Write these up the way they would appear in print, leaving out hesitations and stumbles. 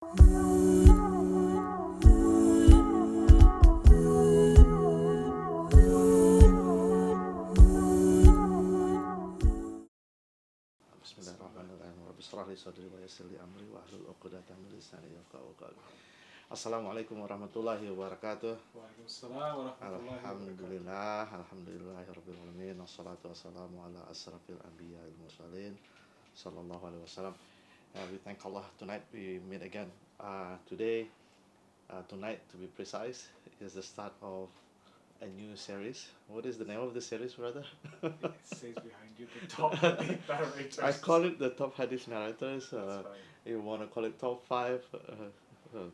Bismillahirrahmanirrahim. Rabbi shrah li sadri wa yassir li amri wa ahlul 'uqdatam min lisani yafqahu qawli. Assalamualaikum warahmatullahi wabarakatuh. Waalaikumsalam warahmatullahi wabarakatuh. Alhamdulillahirabbil alamin. Wassalatu wassalamu ala asrafil anbiya wal mursalin sallallahu alaihi wasallam. We thank Allah tonight we meet again. Tonight to be precise, is the start of a new series. What is the name of the series, brother? It says behind you the top Hadith Narrators. I call it the top Hadith Narrators. That's fine. You want to call it top 5,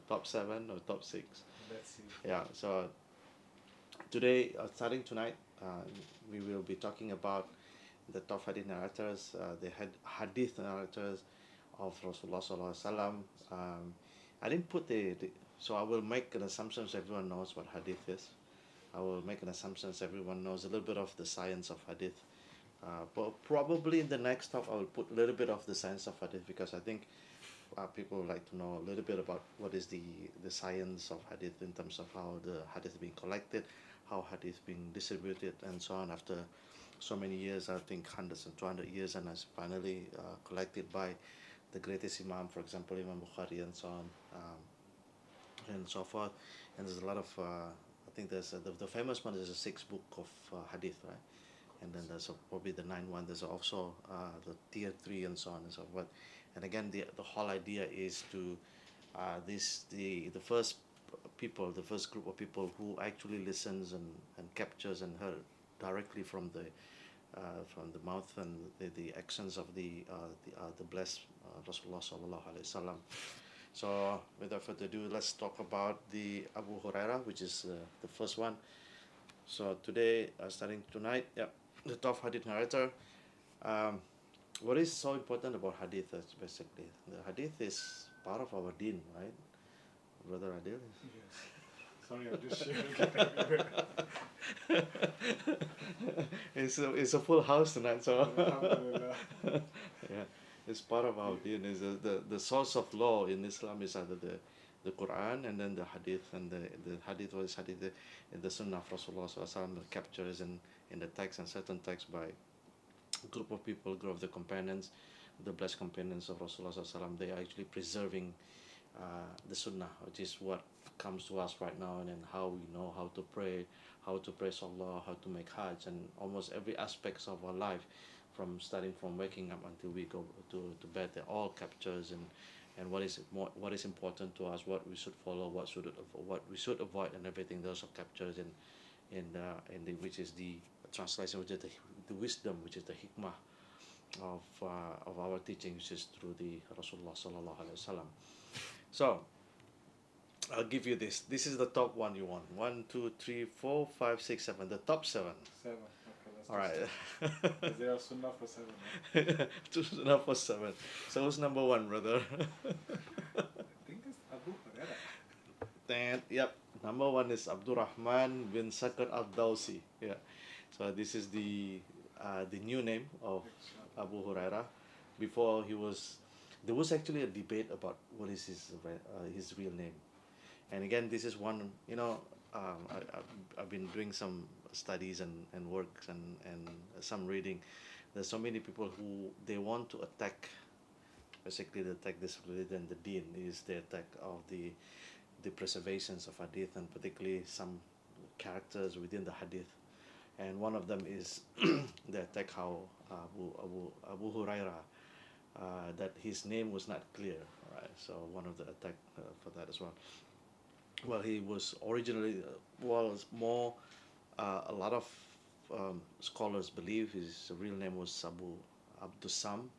top 7, or top 6. Let's see. Yeah, so today, starting tonight, we will be talking about the top Hadith Narrators, the Hadith Narrators of Rasulullah Sallallahu Alaihi Wasallam. I didn't put so I will make an assumption so everyone knows what Hadith is. I will make an assumption so everyone knows a little bit of the science of Hadith. But probably in the next talk, I will put a little bit of the science of Hadith, because I think people would like to know a little bit about what is the science of Hadith in terms of how the Hadith is being collected, how Hadith being distributed, and so on. After so many years, I think hundreds and 200 years, and as finally collected by the greatest Imam, for example, Imam Bukhari, and so on, and so forth. And there's a lot of I think there's the famous one is the 6th book of Hadith, right? And then there's probably the 9th one. There's also the tier 3 and so on and so forth. And again, the whole idea is to the first people, the first group of people who actually listens and captures and heard directly from the mouth and the actions of the blessed Rasulullah Sallallahu Alaihi Wasallam. So without further ado, let's talk about the Abu Hurayrah, which is the first one. So today, starting tonight, the top Hadith narrator. What is so important about Hadith is basically, the Hadith is part of our deen, right? Brother Adil? Yes. Sorry, I'm just sharing. It's a full house tonight, so Alhamdulillah. yeah, it's part of our deen. Is the source of law in Islam is either the Quran and then the Hadith, and the Hadith was Hadith, the Sunnah of Rasulullah Sallallahu Alaihi Wasallam, the captures in the text and certain texts by a group of people, group of the companions, the blessed companions of Rasulullah Sallallahu Alaihi Wasallam. They are actually preserving the Sunnah, which is what comes to us right now, and then how we know how to pray, Salah, how to make Hajj, and almost every aspects of our life, from starting from waking up until we go to bed, they're all captures, and what is important to us, what we should follow, what we should avoid, and everything. Those are captures in the which is the translation, which is the wisdom, which is the hikmah of our teaching, which is through the Rasulullah Sallallahu Alaihi Wasallam. So I'll give you this. This is the top one you want. 1, 2, 3, 4, 5, 6, 7. The top 7. 7. Okay, let's All right. Is there a sunnah for 7? Sunnah for 7. So who's number 1, brother? I think it's Abu Hurayrah. Yep. Number 1 is Abdurrahman bin Sakr al-Dawsi. Yeah. So this is the new name of Abu Hurayrah. Before there was actually a debate about what is his real name. And again, this is one, I've been doing some studies and works and some reading. There's so many people who they want to attack, basically they attack this religion, the deen is the attack of the preservations of Hadith, and particularly some characters within the Hadith. And one of them is the attack how Abu Hurayrah, that his name was not clear, right? So one of the attack for that as well. Well, he was originally more. A lot of scholars believe his real name was Abu Abdusam,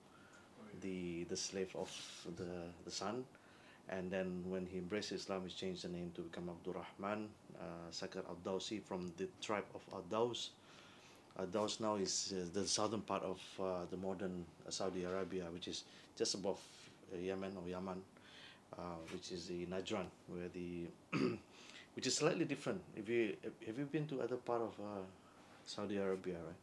the slave of the sun. And then when he embraced Islam, he changed the name to become Abdurrahman Sakr al-Dawsi, from the tribe of Ad-Daws. Ad-Daws now is the southern part of the modern Saudi Arabia, which is just above Yemen, which is the Najran, where which is slightly different. Have you been to other part of Saudi Arabia, right?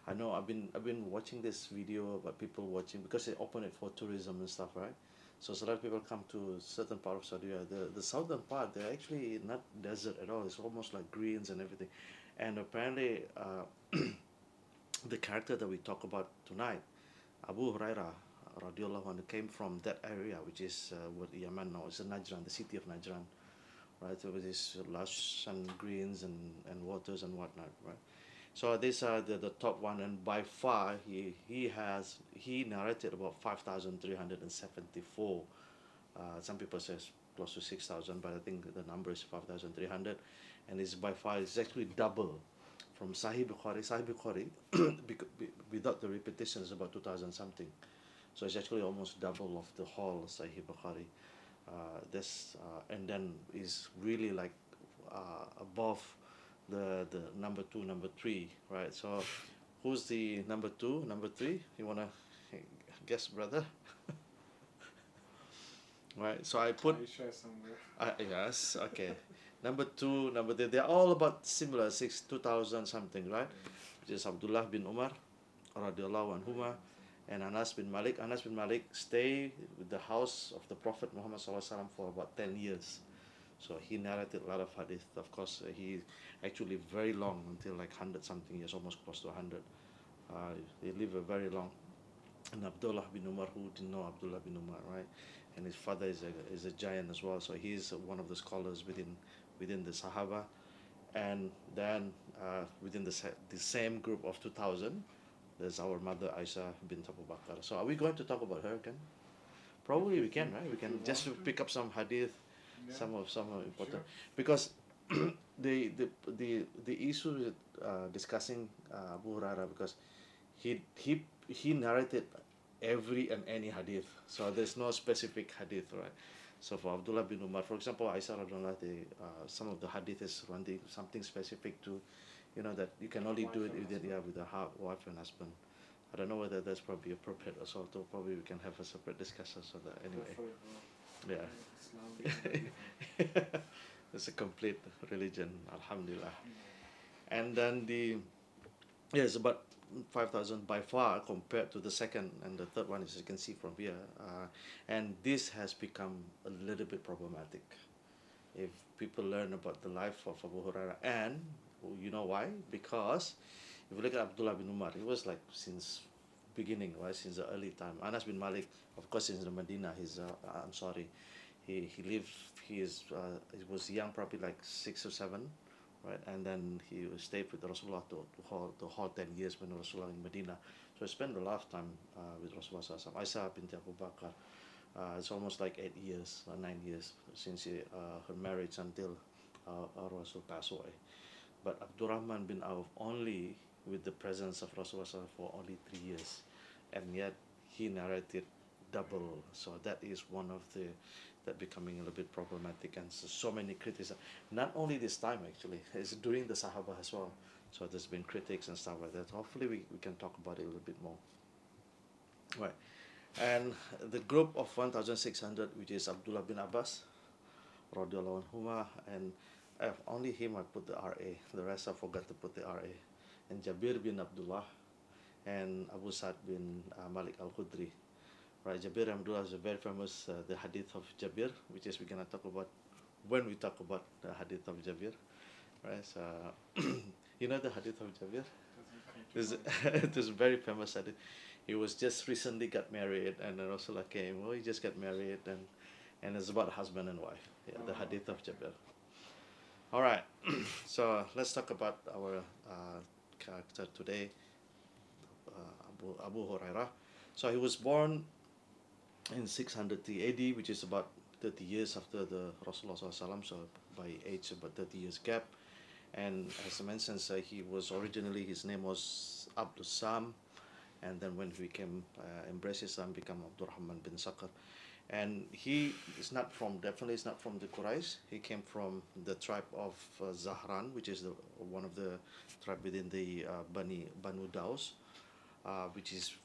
I know I've been watching this video about people watching, because they open it for tourism and stuff, right? So a lot of people come to certain part of Saudi Arabia. The southern part, they're actually not desert at all. It's almost like greens and everything. And apparently, the character that we talk about tonight, Abu Hurayrah, radiallahu anhu, came from that area, which is what Yemen now. It's Najran, the city of Najran, right? So with these lush and greens and waters and whatnot, right? So these are the top one, and by far he narrated about 5,374. Some people say it's close to 6,000, but I think the number is 5,300, and it's by far it's actually double from Sahih Bukhari. Sahih Bukhari, without the repetition, is about 2,000 something. So it's actually almost double of the whole Sahih Bukhari. This and then is really like above the number two, number three, right? So who's the number two, number three? You wanna guess, brother? Right. So I put Aisha somewhere. yes, okay. Number two, number three, they're all about similar, 2,000 something, right? Which is Abdullah bin Umar, radiallahu anhuma, and Anas bin Malik. Anas bin Malik stayed with the house of the Prophet Muhammad sallallahu alaihi wasallam for about 10 years. So he narrated a lot of hadith. Of course, he actually lived very long, until like 100 something years, almost close to 100. He lived a very long. And Abdullah bin Umar, who didn't know Abdullah bin Umar, right? And his father is a giant as well. So he's one of the scholars within the Sahaba. And then within the same group of 2,000, there's our mother Aisha bint Abu Bakr. So are we going to talk about her again? Probably we can, right? We can just to pick up some hadith, Yeah. some of important, Sure. because the issue with discussing Abu Hurairah, because he narrated every and any hadith, so there's no specific hadith, right? So for Abdullah bin Umar, for example, Aisha radhiallahu anha, some of the hadith is running something specific to, that you can only do it Wife and with a wife and husband. I don't know whether that's probably appropriate or so. Probably we can have a separate discussion on that anyway. Yeah. Islam. It's a complete religion, alhamdulillah. And then it's about 5,000 by far compared to the second and the third one, as you can see from here. And this has become a little bit problematic if people learn about the life of Abu Hurairah. And you know why? Because if you look at Abdullah bin Umar, he was like since beginning, right? Since the early time. Anas bin Malik, of course, since the Medina, he lived, he was young, probably like 6 or 7, right? And then he stayed with Rasulullah the whole 10 years when Rasulullah in Medina. So he spent a lot of time with Rasulullah sallallahu alaihi wasallam. Aisha bint Abu Bakr, it's almost like 8 years or 9 years since her marriage until Rasul passed away. But Abdurrahman bin Auf only with the presence of Rasulullah sallallahu alaihi wasallam for only 3 years, and yet he narrated double. So that is one of that becoming a little bit problematic, and so many critics. Not only this time actually, it's during the Sahaba as well. So there's been critics and stuff like that. Hopefully we can talk about it a little bit more. Right. And the group of 1,600, which is Abdullah bin Abbas, radiallahu anhuma, and only him I put the RA. The rest I forgot to put the RA. And Jabir bin Abdullah, and Abu Sa'd bin Malik al-Khudri. Right, Jabir bin Abdullah is a very famous, the hadith of Jabir, which is we're going to talk about when we talk about the hadith of Jabir. Right, so you know the hadith of Jabir? It is very famous hadith. He was just recently got married, and then Rasulullah came. Oh, he just got married, and it's about husband and wife. Yeah, the hadith of Jabir. All right, so let's talk about our character today, Abu Hurairah. So he was born in 600 AD, which is about 30 years after the Rasulullah SAW, so by age about 30 years gap. And as I mentioned, he was originally, his name was Abdul Sam, and then when he became embraced Islam, became Abdurrahman bin Sakhr. And he is definitely is not from the Quraysh. He came from the tribe of Zahran, which is one of the tribe within the Banu Daus, which is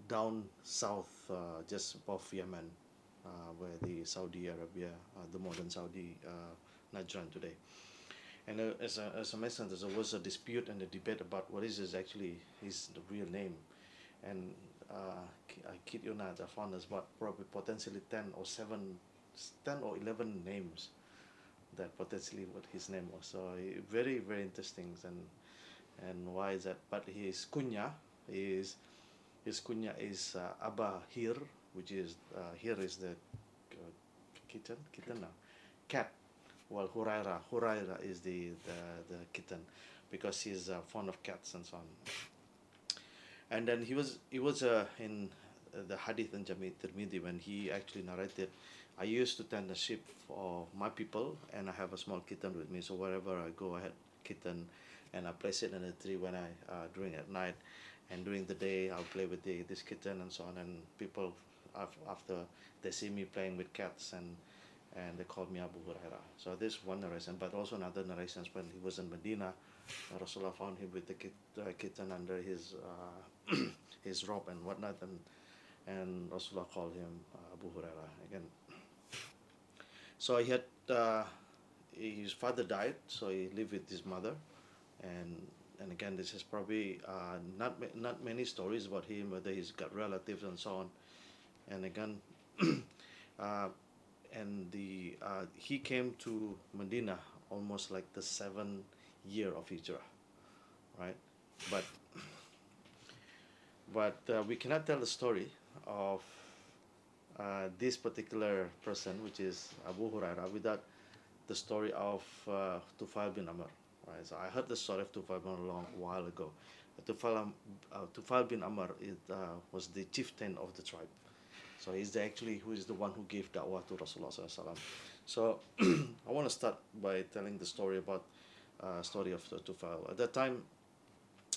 down south, just above Yemen, where the Saudi Arabia, the modern Saudi Najran today. And as I mentioned, there was a dispute and a debate about what is actually his real name. And I kid you not, I found there's about probably potentially 10 or 11 names that potentially what his name was. So very, very interesting. And why is that? But is his kunya is Abu Hir, which is here is the kitten now, cat. Well, Hurayrah is the kitten, because he's fond of cats and so on. And then he was in the Hadith and Tirmidhi, when he actually narrated, I used to tend the sheep for my people, and I have a small kitten with me. So wherever I go, I had kitten, and I place it in a tree when I during at night, and during the day I'll play with this kitten and so on. And people after they see me playing with cats, and they call me Abu Hurayrah. So this one narration, but also another narrations when he was in Medina, Rasulullah found him with the kitten under his his robe and whatnot, and Rasulullah called him Abu Hurairah again. So he had his father died, so he lived with his mother, and again, this is probably not many stories about him, whether he's got relatives and so on. And again, uh, he came to Medina almost like the 7th year of Hijrah, right? But we cannot tell the story of this particular person, which is Abu Hurairah, without the story of Tufail bin Amr. Right? So I heard the story of Tufail bin Amr a long while ago. Tufail bin Amr was the chieftain of the tribe. So he's who is the one who gave da'wah to Rasulullah sallallahu alaihi wasallam. So I want to start by telling the story about story of Tufail. At that time,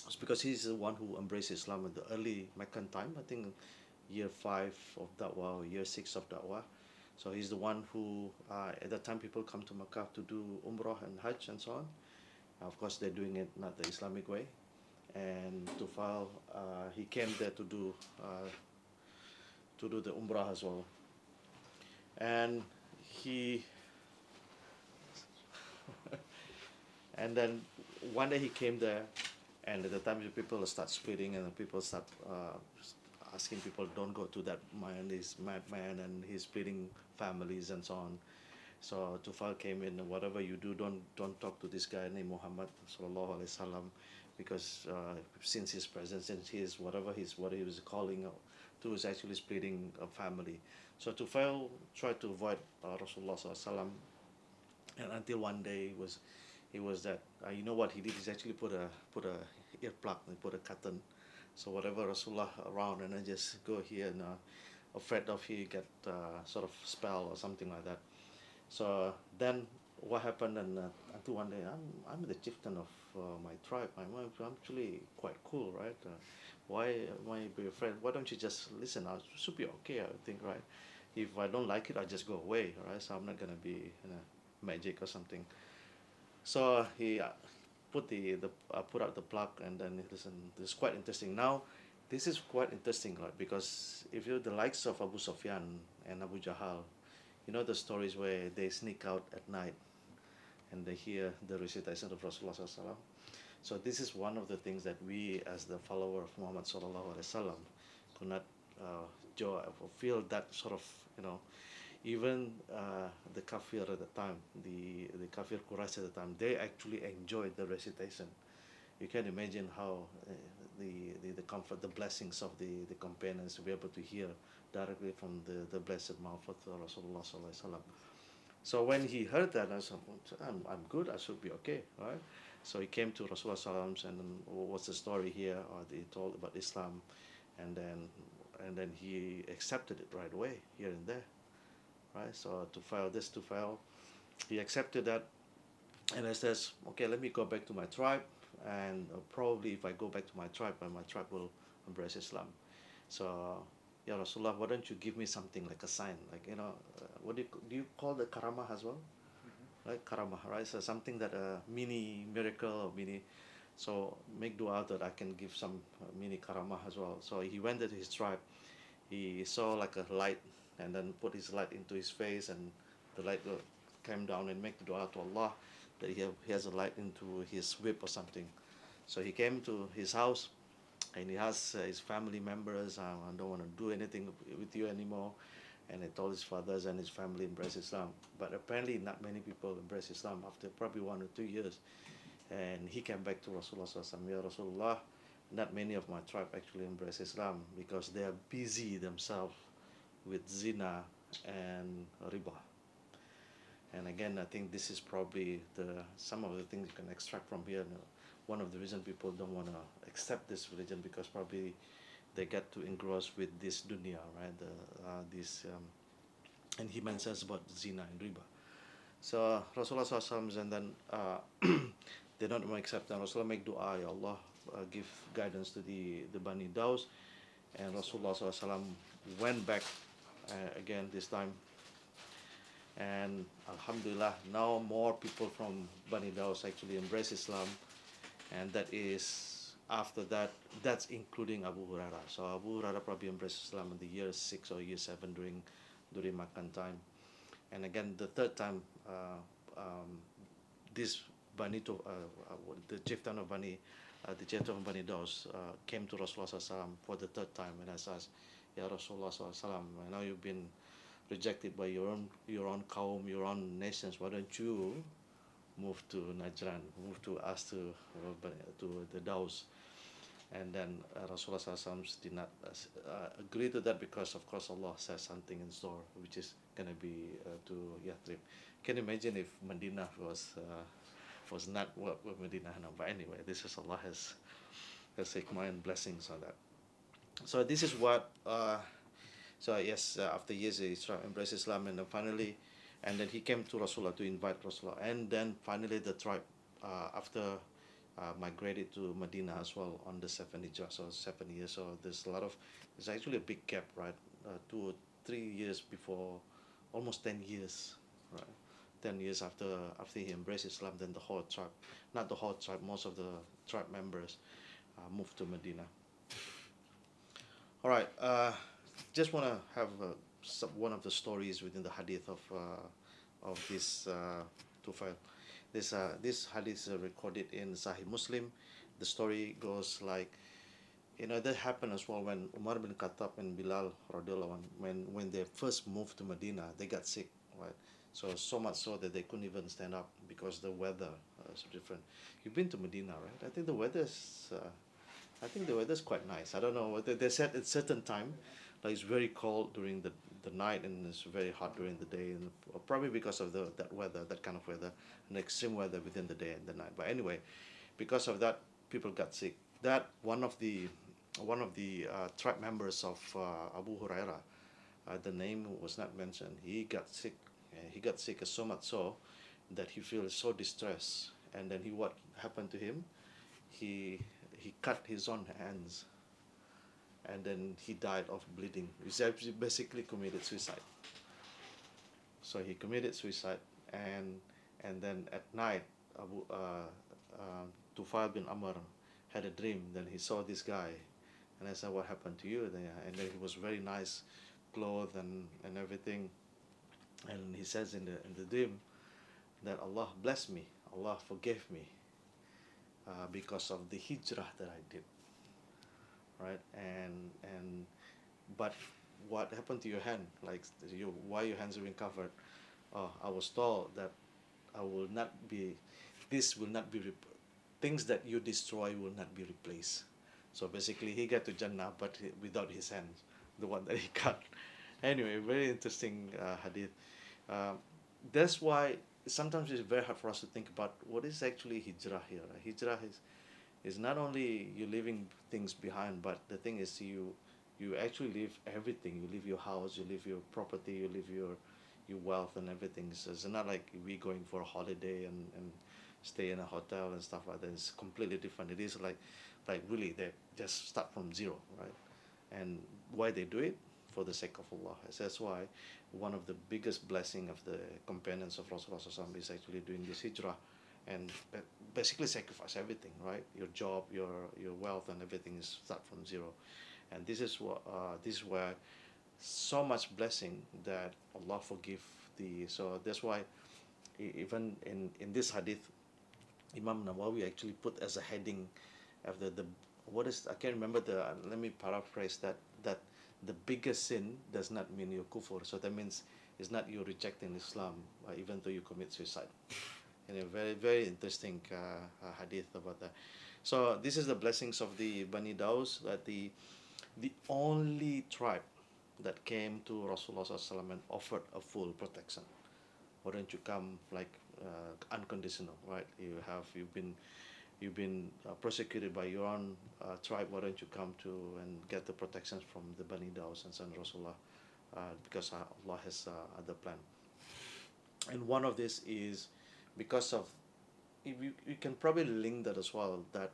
it's because he's the one who embraced Islam in the early Meccan time. I think year 5 of da'wah or year 6 of da'wah. So he's the one who at that time people come to Mecca to do Umrah and Hajj and so on. Of course, they're doing it not the Islamic way. And Tufail, he came there to do the Umrah as well. And and then one day he came there, and at the time the people start splitting, and the people start asking people, don't go to that man, he's madman, and he's splitting families and so on. So Tufail came in, whatever you do, don't talk to this guy named Muhammad sallallahu alaihi wasallam, because since his presence, since what he was calling to is actually splitting a family. So Tufail tried to avoid Rasulullah sallallahu alaihi wasallam, and until one day he was that you know what he did is actually put a earplug and put a curtain, so whatever Rasulullah around, and then just go here and afraid of he get sort of spell or something like that. So then what happened, and until one day, I'm the chieftain of my tribe. I'm actually quite cool, right? Why am I be afraid? Why don't you just listen? I should be okay, I think, right? If I don't like it, I just go away, right? So I'm not gonna be magic or something. So he put put out the plug, and then listen. This is quite interesting. Now, this is quite interesting, right? Because if you're the likes of Abu Sufyan and Abu Jahal, you know the stories where they sneak out at night and they hear the recitation of Rasulullah sallallahu alaihi wasallam. So this is one of the things that we, as the follower of Muhammad sallallahu alaihi wasallam, could not joy or feel that sort of, even the kafir at the time, the kafir Quraysh at the time, they actually enjoyed the recitation. You can imagine how the comfort, the blessings of the companions to be able to hear directly from the blessed mouth of Rasulullah sallallahu alaihi wasallam. So when he heard that, I said, I'm good, I should be okay, right? So he came to Rasulullah sallallahu alaihi wasallam, and then what's the story here? Or they told about Islam, and then he accepted it right away, here and there, right? So to file, he accepted that, and I says, okay, let me go back to my tribe, and probably if I go back to my tribe, my tribe will embrace Islam. So, yeah, Rasulullah, why don't you give me something like a sign, like what do you call the karamah as well? Right, karamah, right? So something that a mini miracle or mini, so make dua that I can give some mini karamah as well. So he went to his tribe, he saw like a light, and then put his light into his face, and the light came down and make the dua to Allah that he has a light into his whip or something. So he came to his house, and he has his family members. I don't want to do anything with you anymore. And he told his fathers, and his family embraced Islam. But apparently, not many people embraced Islam after probably 1 or 2 years. And he came back to Rasulullah SAW. Ya Rasulullah, not many of my tribe actually embrace Islam because they are busy themselves with zina and riba. And again, I think this is probably some of the things you can extract from here. One of the reasons people don't want to accept this religion, because probably they get too engrossed with this dunya, right? And he mentions about zina and riba. So Rasulullah SAW, and then they don't want to accept. And Rasulullah make dua, Ya Allah, give guidance to the Bani Daws. And Rasulullah SAW went back again this time. And Alhamdulillah, now more people from Bani Daws actually embrace Islam. And that is, after that, that's including Abu Hurayrah. So Abu Hurayrah probably embraced Islam in the year 6 or year 7 during Makkah time. And again, the third time, this the chieftain of Bani, the chieftain of Bani Daws came to Rasulullah SAW for the third time and asked, Ya Rasulullah SAW, I know you've been rejected by your own kaum, your own nations. Why don't you move to Najran, move to us, to the Daws? And then Rasulullah SAW did not agree to that, because of course Allah says something in store, which is going to be to Yathrib. Can you imagine if Medina was not what Medina now? But anyway, this is Allah has hikmah and blessings on that. So this is what. So yes, after years he embraced Islam, and then finally, and then he came to Rasulullah to invite Rasulullah, and then finally the tribe after migrated to Medina as well on the 7th Hijrah, so 7 years. So there's actually a big gap, right? 2 or 3 years before, almost 10 years, right? 10 years after he embraced Islam, then the whole tribe, not the whole tribe, most of the tribe members moved to Medina. All right, just want to have one of the stories within the hadith of this Tufail. This hadith is recorded in Sahih Muslim. The story goes like, that happened as well when Umar bin Khattab and Bilal radiallahu anh, when they first moved to Medina, they got sick, right? So much so that they couldn't even stand up because the weather is different. You've been to Medina, right? I think the weather's quite nice. I don't know whether they said at certain time, like it's very cold during the night and it's very hot during the day, and probably because of that weather, that kind of weather, and extreme weather within the day and the night. But anyway, because of that, people got sick. That one of the tribe members of Abu Hurayrah, the name was not mentioned. He got sick. He got sick so much so that he feels so distressed. And then what happened to him? He cut his own hands. And then he died of bleeding. He basically committed suicide. So he committed suicide, and then at night, Tufail bin Amr had a dream. Then he saw this guy, and I said, "What happened to you?" And then he was very nice, clothed and everything. And he says in the dream that Allah blessed me, Allah forgave me because of the hijrah that I did. Right, but what happened to your hand? Like, why your hands have been covered? Oh, I was told that this will not be, things that you destroy will not be replaced. So basically, he got to Jannah, but without his hands, the one that he cut. Anyway, very interesting hadith. That's why sometimes it's very hard for us to think about what is actually hijrah here. Hijrah is not only you leaving things behind, but the thing is you actually leave everything. You leave your house, you leave your property, you leave your wealth and everything. So it's not like we going for a holiday and stay in a hotel and stuff like that. It's completely different. It is like really they just start from zero, right? And why they do it? For the sake of Allah. That's why one of the biggest blessing of the companions of Rasulullah SAW is actually doing this hijrah, and basically sacrifice everything, right? Your job, your wealth, and everything is start from zero. And this is where so much blessing that Allah forgive so that's why even in this hadith, Imam Nawawi actually put as a heading of the what is, I can't remember let me paraphrase that the biggest sin does not mean you kufur. So that means it's not you rejecting Islam, even though you commit suicide. And a very, very interesting hadith about that. So this is the blessings of the Bani Daus, that the only tribe that came to Rasulullah SAW and offered a full protection. Why don't you come, like, unconditional, right? You've been persecuted by your own tribe. Why don't you come to and get the protections from the Bani Daus and send Rasulullah, because Allah has other plan. And one of this is because of, if you can probably link that as well, that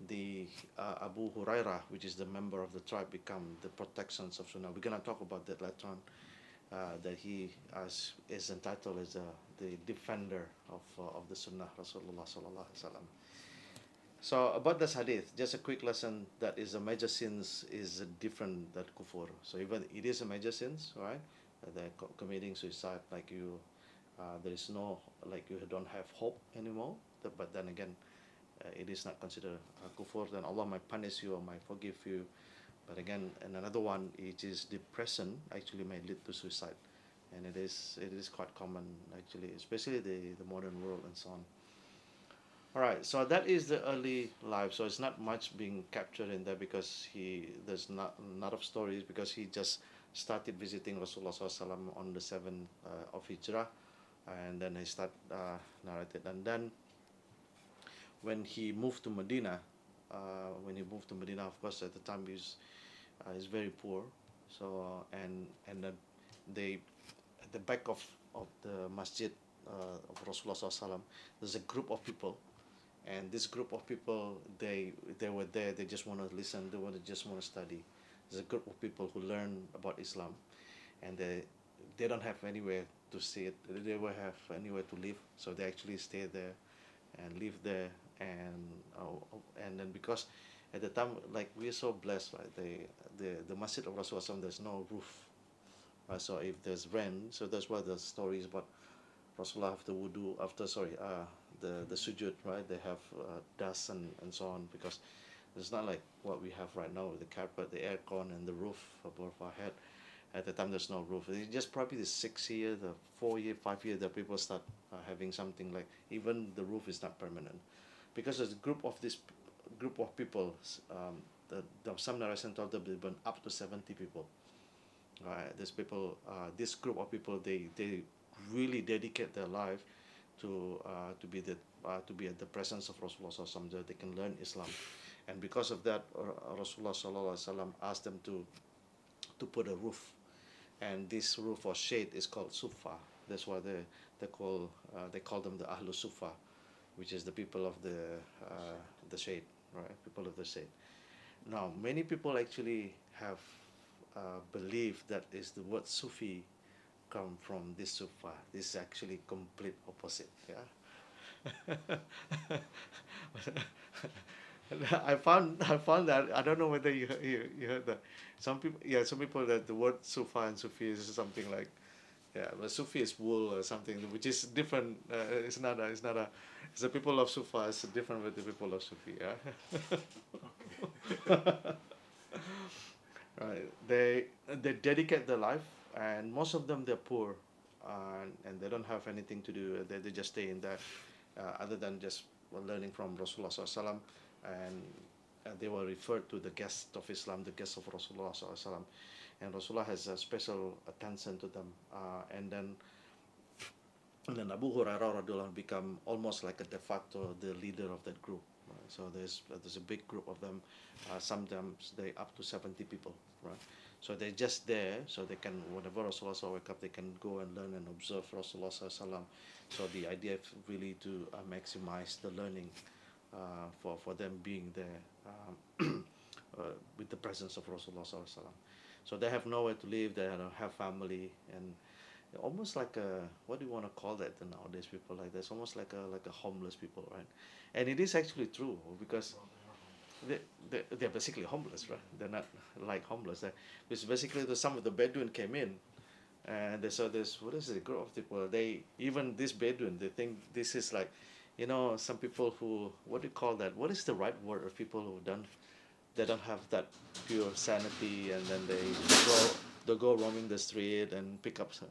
the Abu Hurayrah, which is the member of the tribe, become the protections of Sunnah. We're gonna talk about that later on. That he is entitled as the defender of the Sunnah Rasulullah Sallallahu Alaihi Wasallam. So about this hadith, just a quick lesson, that is a major sins is different than kufur. So even it is a major sins, right? They're committing suicide, like you, there is no, like you don't have hope anymore. But then again, it is not considered kufur. Then Allah might punish you or might forgive you. But again, and another one, it is depression, actually may lead to suicide, and it is quite common actually, especially the modern world and so on. All right, so that is the early life. So it's not much being captured in there, because there's not a lot of stories, because he just started visiting Rasulullah SAW on the 7th of Hijrah, and then he start narrated. And then when he moved to Medina, of course, at the time he's very poor. So and then they, at the back of the masjid of Rasulullah SAW, there's a group of people, and this group of people, they were there. They just want to listen. Just want to study. There's a group of people who learn about Islam, and they don't have anywhere to sit. They will have anywhere to live, so they actually stay there and live there. And then, because at the time, like, we're so blessed, right? The masjid of Rasulullah, there's no roof, right? So if there's rain, so that's why the story is about Rasulullah after wudu, the sujud, right? They have dust and so on, because it's not like what we have right now with the carpet, the aircon, and the roof above our head. At the time, there's no roof. It's just probably the 6 year, the 4 year, 5 year that people start having something like, even the roof is not permanent, because there's a group of people. Some narration told them they've been up to 70 people. Right? These people, this group of people, they really dedicate their life to be at the presence of Rasulullah SAW, so that they can learn Islam. And because of that, Rasulullah SAW asked them to put a roof, and this roof or shade is called sufa. That's why they call them the Ahlu Sufa, which is the people of the shade, right? People of the shade. Now, many people actually have believed that is the word Sufi come from this Sufa. This is actually complete opposite. Yeah. I found that, I don't know whether you heard that. Some people that the word Sufa and Sufi is something like, yeah, but Sufi is wool or something, which is different. It's the people of Sufa is different with the people of Sufi. Yeah. Right. They dedicate their life, and most of them, they're poor, and they don't have anything to do. They just stay in there, other than just learning from Rasulullah SAW, and they were referred to the guest of Islam, the guest of Rasulullah SAW, and Rasulullah has a special attention to them. And then Abu Hurayrah radhiyallahu anhu become almost like a de facto the leader of that group. Right? So there's a big group of them. Sometimes they up to 70 people, right? So they're just there, so they can, whenever Rasulullah wake up, they can go and learn and observe Rasulullah SAW. So the idea is really to maximize the learning for them being there with the presence of Rasulullah SAW. So they have nowhere to live. They don't have family, and almost like a, what do you want to call that nowadays? People like this, almost like a homeless people, right? And it is actually true, because they're basically homeless, right? They're not like homeless. It's basically some of the Bedouin came in, and they saw this. What is it? A group of people. Even this Bedouin, they think this is like, some people who, what do you call that? What is the right word of people who done they don't have that pure sanity, and then they go roaming the street and pick up some,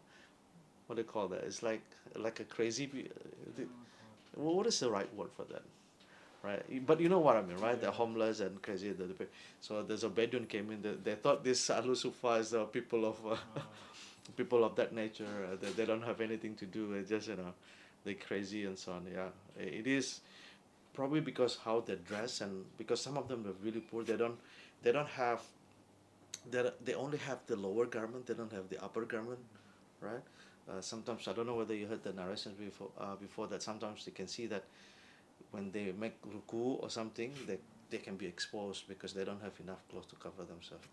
what do you call that? It's like a crazy. What is the right word for that? Right, but you know what I mean, right? They're Yeah. homeless and crazy. So there's a Bedouin came in. They thought this Alu Sufa is the people of people of that nature. They don't have anything to do. They just they're crazy and so on. Yeah, it is probably because how they dress, and because some of them are really poor. They don't have they only have the lower garment. They don't have the upper garment, right? Sometimes I don't know whether you heard the narrations before that. Sometimes you can see that when they make ruku or something, they can be exposed because they don't have enough clothes to cover themselves.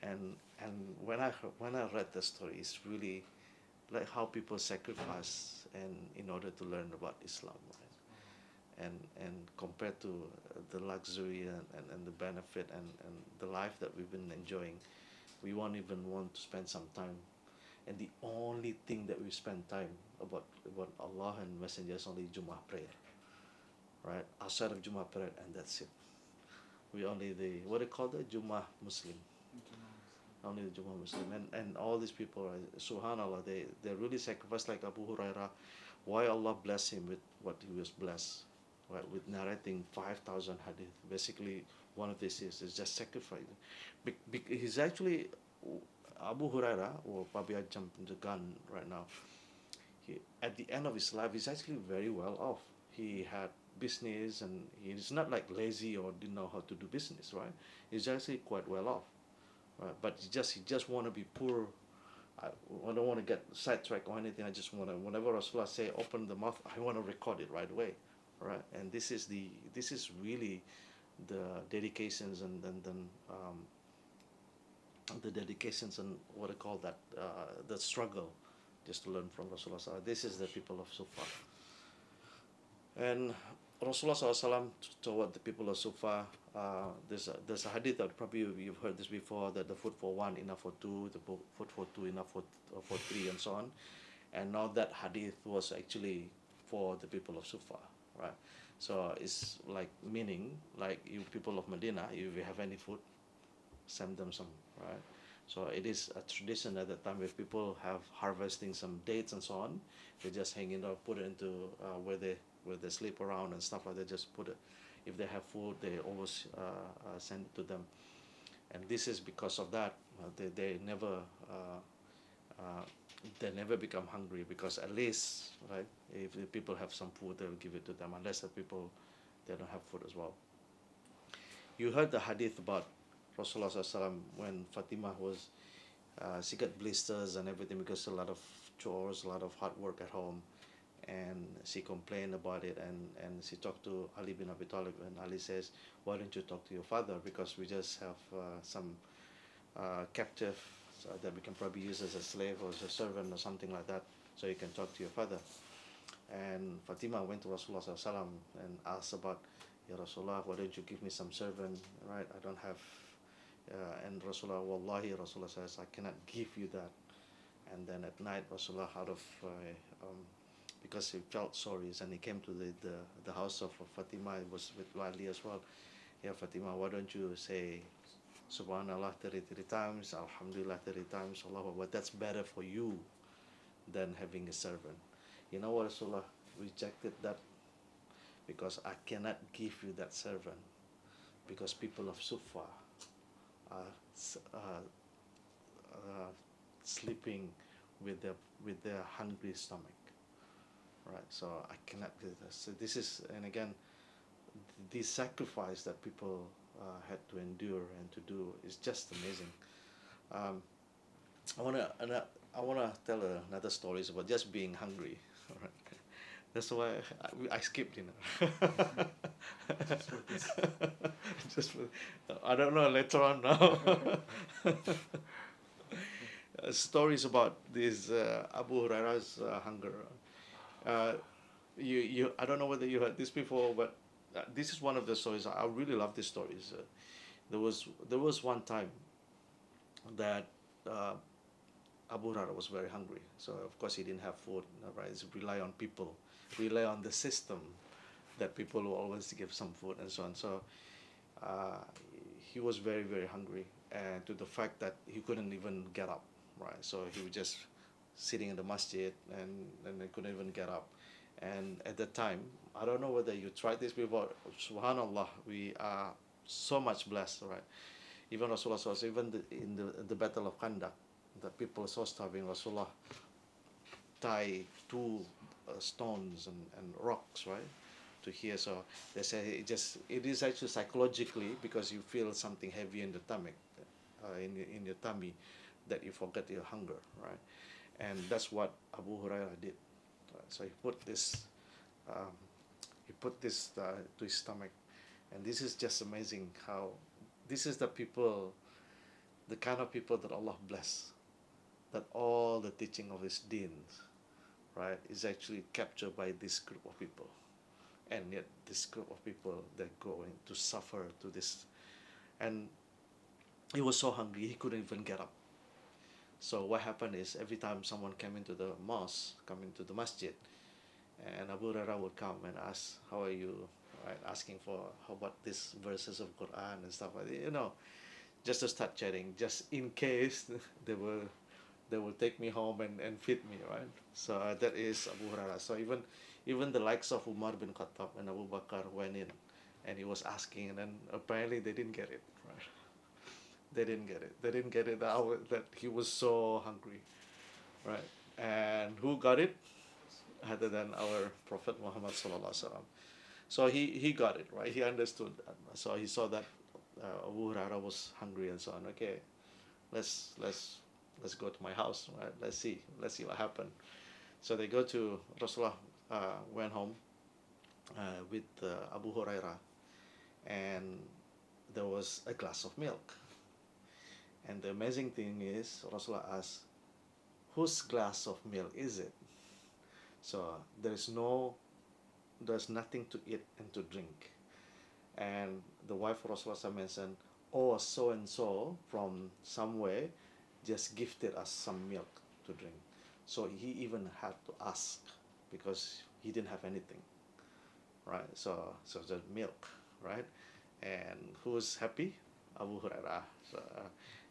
And when I read the story, it's really like how people sacrifice and in order to learn about Islam, right? And compared to the luxury and the benefit and the life that we've been enjoying, we won't even want to spend some time. And the only thing that we spend time about Allah and Messenger is only Jummah prayer, right? Outside of Jummah prayer, and that's it. We only the what do you call the Jummah Muslim, only the Jummah Muslim, and all these people, Subhanallah, they really sacrifice like Abu Hurayrah. Why Allah bless him with what he was blessed, right? With narrating 5,000 hadith. Basically, one of this is just sacrifice. He's actually Abu Hurairah, or probably I jumped the gun right now. At the end of his life, he's actually very well off. He had business, and he's not like lazy or didn't know how to do business, right? He's actually quite well off, right? But he just want to be poor. I don't want to get sidetracked or anything. I just want to, whenever Rasulullah say open the mouth, I want to record it right away, right? And this is really the dedications and the dedications and what I call that the struggle, just to learn from Rasulullah. This is the people of Sufa, and Rasulullah SAW toward the people of Sufa. There's a hadith that probably you've heard this before, that the food for one enough for two, the food for two enough for three, and so on. And now that hadith was actually for the people of Sufa, right? So it's like meaning like you people of Medina, if you have any food, send them some, right? So it is a tradition at that time if people have harvesting some dates and so on, they just hang it up, put it into where they sleep around and stuff like that. Just put it. If they have food, they always send it to them, and this is because of that. They never they never become hungry, because at least, right, if the people have some food, they'll give it to them. Unless the people, they don't have food as well. You heard the hadith about Rasulullah SAW when Fatima was, she got blisters and everything because a lot of chores, a lot of hard work at home, and she complained about it, and she talked to Ali bin Abi Talib, and Ali says, why don't you talk to your father, because we just have some captive that we can probably use as a slave or as a servant or something like that, so you can talk to your father. And Fatima went to Rasulullah SAW and asked about, Ya Rasulullah, why don't you give me some servant, right? I don't have, and Rasulullah, Wallahi, Rasulullah says, I cannot give you that. And then at night, Rasulullah, out of, because he felt sorry, and he came to the house of Fatima. It was with Ali as well. Yeah, Fatima, why don't you say Subhanallah 33 times, Alhamdulillah 30 times, Allah Akbar. That's better for you than having a servant. You know what, Rasulullah rejected that, because I cannot give you that servant, because people of Sufa are sleeping with their hungry stomach, right? So I cannot do this. So this is, and again, the sacrifice that people had to endure and to do is just amazing. Um, I wanna tell another stories about just being hungry. Alright. That's why I skipped dinner. Just for this. Just for, I don't know later on now. Stories about this Abu Hurairah's hunger. Uh, you I don't know whether you heard this before, but this is one of the stories. I really love these stories. There was one time that Abu Hurairah was very hungry. So of course he didn't have food. Right? He rely on people, rely on the system, that people will always give some food and so on. So uh, he was very, very hungry, and to the fact that he couldn't even get up, right? So he was just sitting in the masjid, and he couldn't even get up. And at that time, I don't know whether you tried this before. Subhanallah, we are so much blessed, right? Even Rasulullah SAW, even in the Battle of Khandaq, the people so starving, Rasulullah tie two stones and rocks, right, to here. So they say it is actually psychologically, because you feel something heavy in the stomach, in your tummy, that you forget your hunger, right? And that's what Abu Hurayrah did. So um, he put this to his stomach, and this is just amazing how this is the kind of people that Allah bless, that all the teaching of His deens, right, is actually captured by this group of people, and yet this group of people they're going to suffer to this, and he was so hungry he couldn't even get up. So what happened is every time someone came into the mosque, come into the masjid, and Abu Hurairah would come and ask, "How are you?" Right, asking for how about these verses of Quran and stuff like that, just to start chatting, just in case they will take me home and feed me, right? So that is Abu Hurairah. So even the likes of Umar bin Khattab and Abu Bakr went in, and he was asking, and then apparently they didn't get it, right? They didn't get it. They didn't get it that he was so hungry, right? And who got it? Other than our Prophet Muhammad sallallahu alaihi wasallam. So he got it, right? He understood that. So he saw that Abu Hurairah was hungry and so on. Okay, let's go to my house, right? Let's see what happened. So they go to Rasulullah, went home with Abu Hurairah, and there was a glass of milk. And the amazing thing is, Rasulullah asked, "Whose glass of milk is it?" So there's nothing to eat and to drink. And the wife of Rasulullah mentioned, "Oh, so and so from somewhere just gifted us some milk to drink." So he even had to ask, because he didn't have anything, right? So the milk, right? And who's happy? Abu Hurairah. So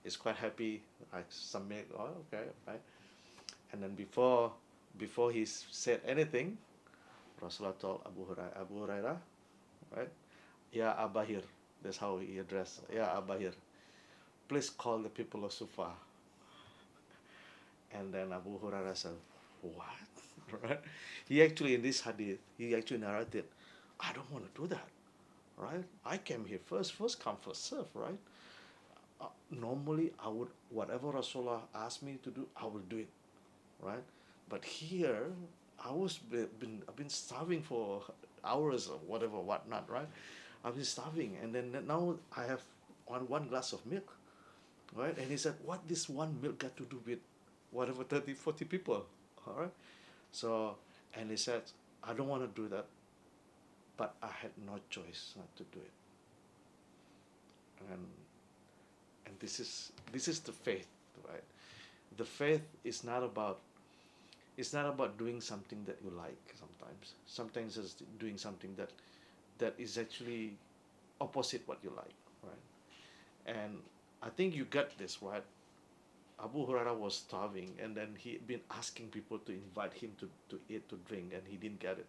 he's quite happy, like some milk. Oh, okay, right? And then before he said anything, Rasulullah told Abu Hurairah, right? Ya Abahir. That's how he addressed. Ya Abahir. Please call the people of Sufa. And then Abu Hurairah said, "What?" Right? He actually, in this hadith, he actually narrated, "I don't want to do that, right? I came here first come, first serve, right? Normally, I would, whatever Rasulullah asked me to do, I will do it, right? But here, I've been starving for hours or whatever, whatnot, right? I've been starving, and then now I have one glass of milk, right?" And he said, "What this one milk got to do with whatever 30, 40 people?" All right. So, and he said, "I don't want to do that, but I had no choice not to do it." And this is the faith, right? The faith is not about, it's not about doing something that you like. Sometimes it's doing something that is actually opposite what you like, right? And I think you get this, right? Abu Hurairah was starving, and then he'd been asking people to invite him to eat, to drink, and he didn't get it.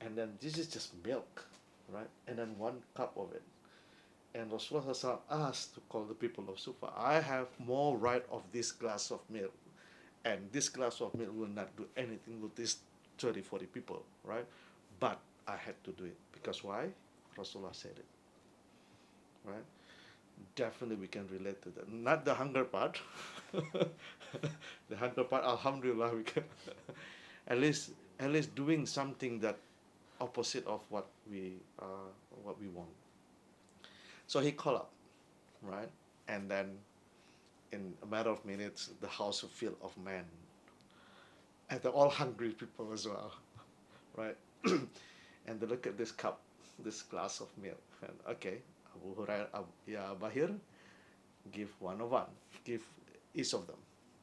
And then this is just milk, right? And then one cup of it. And Rasulullah asked to call the people of Sufa, "I have more right of this glass of milk, and this glass of milk will not do anything with these 30, 40 people, right? But I had to do it, because why? Rasulullah said it, right? Definitely we can relate to that. Not the hunger part. The hunger part, alhamdulillah, we can at least doing something that opposite of what we want. So he called up, right? And then in a matter of minutes, the house was filled of men, and they're all hungry people as well, right? And they look at this cup, this glass of milk, and okay, Abu Hurairah, Ya Bahir, give one, give each of them,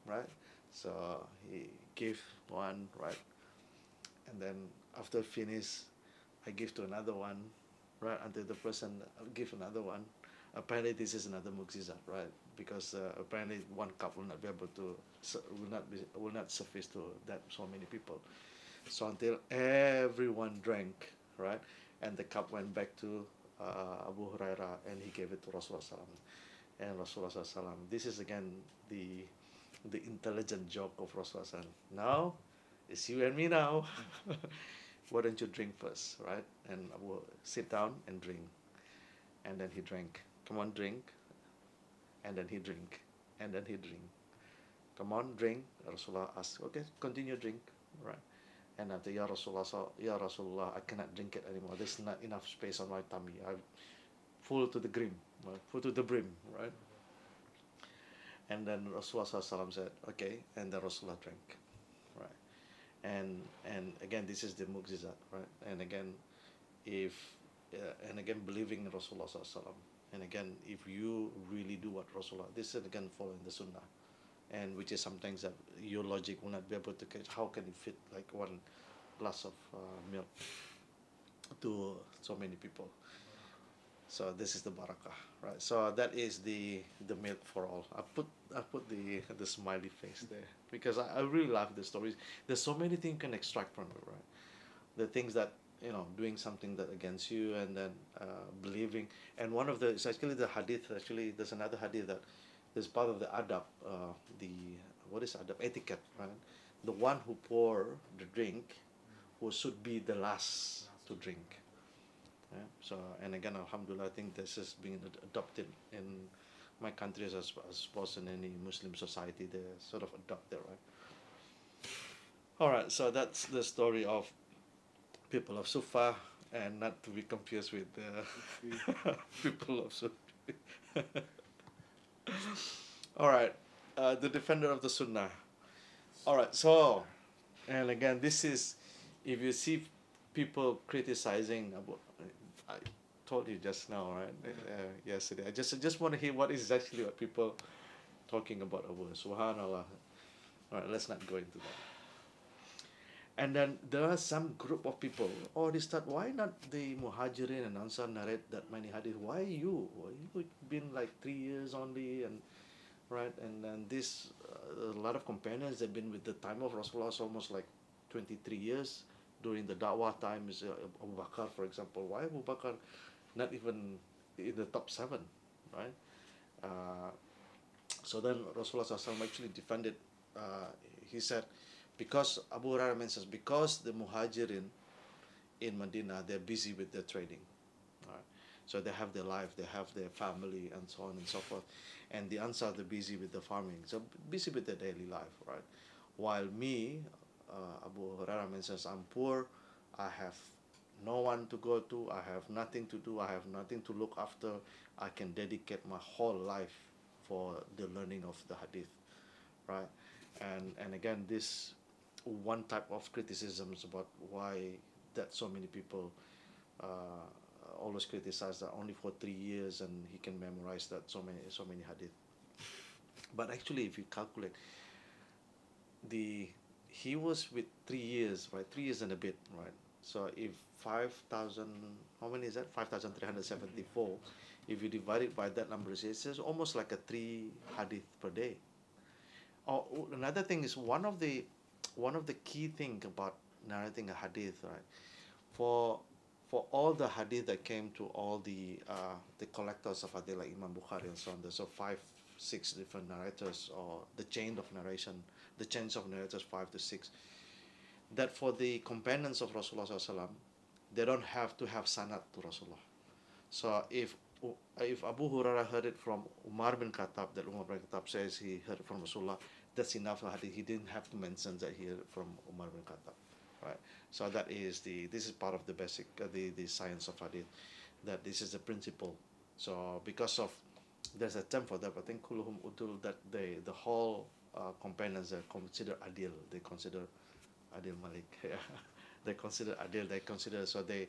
right? So he gave one, right? And then after finish, I give to another one, right? Until the person give another one, Apparently, this is another mu'jizat, right? Because apparently one cup will not be able to will not suffice to that so many people. So until everyone drank, right, and the cup went back to Abu Hurairah, and he gave it to Rasulullah Sallam. And Rasulullah Sallam. This is again the the intelligent joke of Rasulullah Sallam. Now, it's you and me now. Why don't you drink first, right? And Abu sit down and drink, and then he drank. Come on, drink, and then he drink, and then he drink. Come on, drink. Rasulullah asked, okay, continue drink, right? And after Ya Rasulullah, Ya Rasulullah, I cannot drink it anymore. There's not enough space on my tummy. I'm full to the brim, full to the brim, right? And then Rasulullah SAW said, okay, and then Rasulullah drank, right? And again, this is the mu'jizat, right? And again, if and again believing in Rasulullah SAW, and again, if you really do what Rasulullah, this is again following the Sunnah, and which is sometimes that your logic will not be able to catch. How can you fit like one glass of milk to so many people? So this is the barakah, right? So that is the milk for all. I put the smiley face there because I really love the stories. There's so many things you can extract from it, right? The things that doing something that against you, and then believing. And one of the it's actually the hadith. Actually, there's another hadith that is part of the adab. The what is adab? Etiquette, right? The one who pour the drink, who should be the last to drink. Yeah. So, and again, Alhamdulillah, I think this is being adopted in my country as opposed in any Muslim society. They sort of adopt that, right? All right, so that's the story of people of Sufa, and not to be confused with people of Sufi. All right, the defender of the Sunnah. All right, so, and again, this is, if you see people criticizing about, I told you just now, right? Yesterday. I just want to hear what is actually what people talking about Abu. Subhanallah. All right, let's not go into that. And then there are some group of people. Oh, they start. Why not the Muhajirin and Ansar narrate that many hadith? Why you? Why you been like 3 years only, and right? And then this a lot of companions. They've been with the time of Rasulullah almost like 23 years. During the Dawah time is Abu Bakr, for example. Why Abu Bakr not even in the top 7, right? So then Rasulullah SAW actually defended. He said, because Abu Hurayrah mentions, because the Muhajirin in Medina, they're busy with their trading. Right? So they have their life, they have their family, and so on and so forth. And the Ansar, they're busy with the farming, so busy with their daily life, right? While me, Abu Hurairah mentions, I'm poor, I have no one to go to, I have nothing to do, I have nothing to look after. I can dedicate my whole life for the learning of the hadith, right? And again, this one type of criticisms about why that so many people always criticize that only for 3 years and he can memorize that so many hadith. But actually, if you calculate, he was with 3 years, right? 3 years and a bit, right? So if 5,000, how many is that? 5,374. If you divide it by that number, it's almost like a 3 hadith per day. Oh, another thing is one of the key thing about narrating a hadith, right? For all the hadith that came to all the collectors of hadith like Imam Bukhari and so on, there's 5-6 different narrators, or the chain of narration, the chains of narrators 5 to 6. That for the companions of Rasulullah SAW, they don't have to have sanad to Rasulullah. So if Abu Hurairah heard it from Umar bin Khattab, that Umar bin Khattab says he heard it from Rasulullah, that's enough for hadith. He didn't have to mention that he heard it from Umar bin Khattab, right? So that is this is part of the basic the science of hadith, that this is the principle. So because of there's a term for that, I think kulluhum udul, that the whole companions are considered adil. They consider adil malik. They consider adil. They consider, so they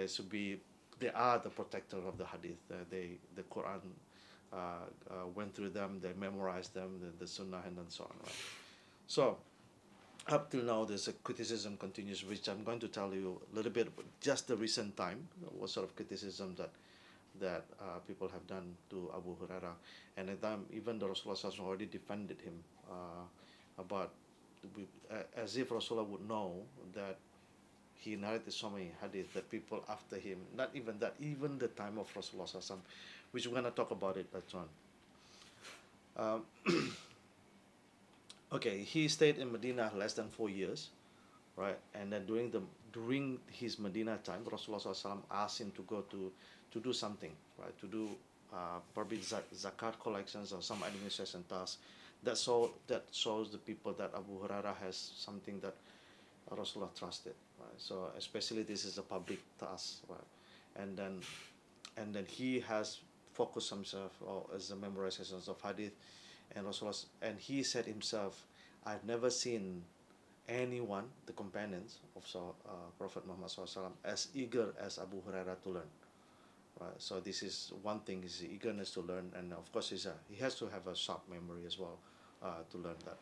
should be, they are the protector of the hadith. The Quran went through them. They memorized them. The Sunnah and so on. Right. So up till now, there's a criticism continues, which I'm going to tell you a little bit about just the recent time. What sort of criticism that that people have done to Abu Hurairah. And at the time, even the Rasulullah SAW already defended him about, as if Rasulullah would know that he narrated so many hadith that people after him, not even that, even the time of Rasulullah SAW, which we're going to talk about it later on. Okay, he stayed in Medina less than 4 years, right? And then during his Medina time, Rasulullah SAW asked him to go to do something, right? To do probably zakat collections or some administration tasks. That shows the people that Abu Hurairah has something that Rasulullah trusted, right? So especially this is a public task, right? And then he has focused himself as the memorizations of hadith, and Rasulullah, and he said himself, I've never seen anyone, the companions of Prophet Muhammad SAW, as eager as Abu Hurairah to learn. Right. So this is one thing, is the eagerness to learn, and of course he has to have a sharp memory as well to learn that.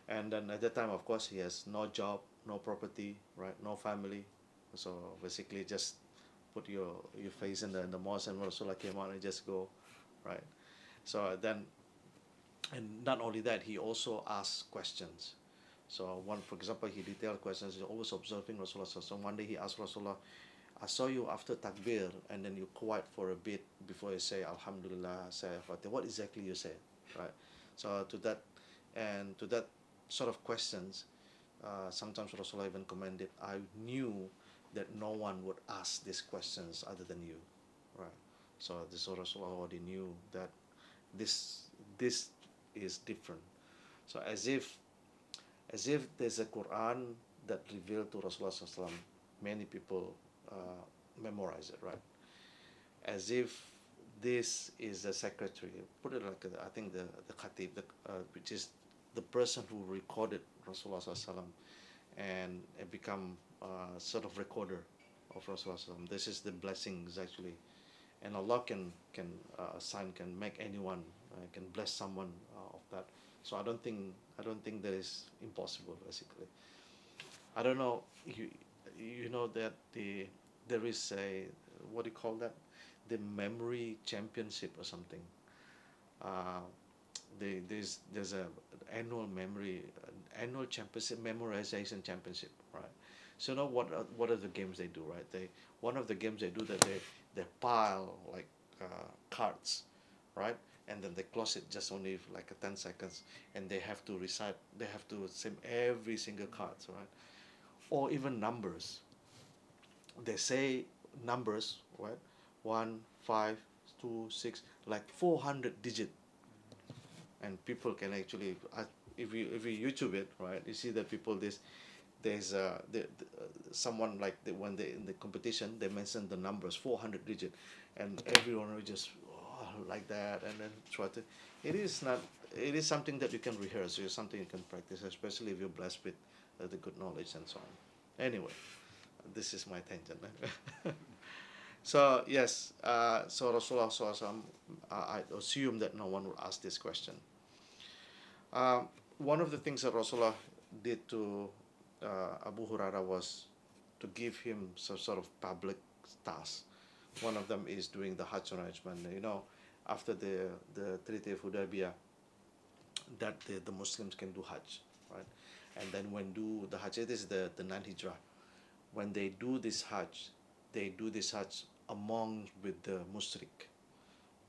And then at that time, of course, he has no job, no property, right, no family. So basically, just put your face in the mosque, and Rasulullah came out and just go, right. So then, and not only that, he also asked questions. So for example, he detailed questions. He's always observing Rasulullah. So one day he asked Rasulullah, I saw you after takbir, and then you quiet for a bit before you say Alhamdulillah, say Fatih. What exactly you say, right? So to that sort of questions, sometimes Rasulullah even commended, I knew that no one would ask these questions other than you, right? So this Rasulullah already knew that this is different. So as if there's a Quran that revealed to Rasulullah SAW, many people memorize it, right? As if this is the secretary, put it like I think the khatib, which is the person who recorded Rasulullah SAW, and it become sort of recorder of Rasulullah SAW. This is the blessings actually, and Allah can make anyone can bless someone of that. So I don't think that is impossible. Basically, I don't know. You know that there is a, what do you call that? The memory championship or something. There's a annual championship, memorization championship, right? So you know what are the games they do, right? One of the games they do that they pile like cards, right? And then they close it just only for like 10 seconds, and they have to recite. They have to say every single cards, right? Or even numbers. They say numbers, right? 1, 5, 2, 6, like 400 digit, and people can actually, if you YouTube it, right, you see that people there's someone like when they in the competition they mention the numbers 400 digit, and everyone will just like that, and then try to. It is something that you can rehearse. It's something you can practice, especially if you're blessed with the good knowledge and so on. Anyway, this is my tangent. So yes, so Rasulullah SAW, I assume that no one would ask this question. One of the things that Rasulullah did to Abu Hurairah was to give him some sort of public task. One of them is doing the Hajj arrangement. You know, after the Treaty of Hudaybiyah, that the Muslims can do Hajj, right? And then when do the Hajj, it is the non-Hijrah. When they do this Hajj among with the mushrik,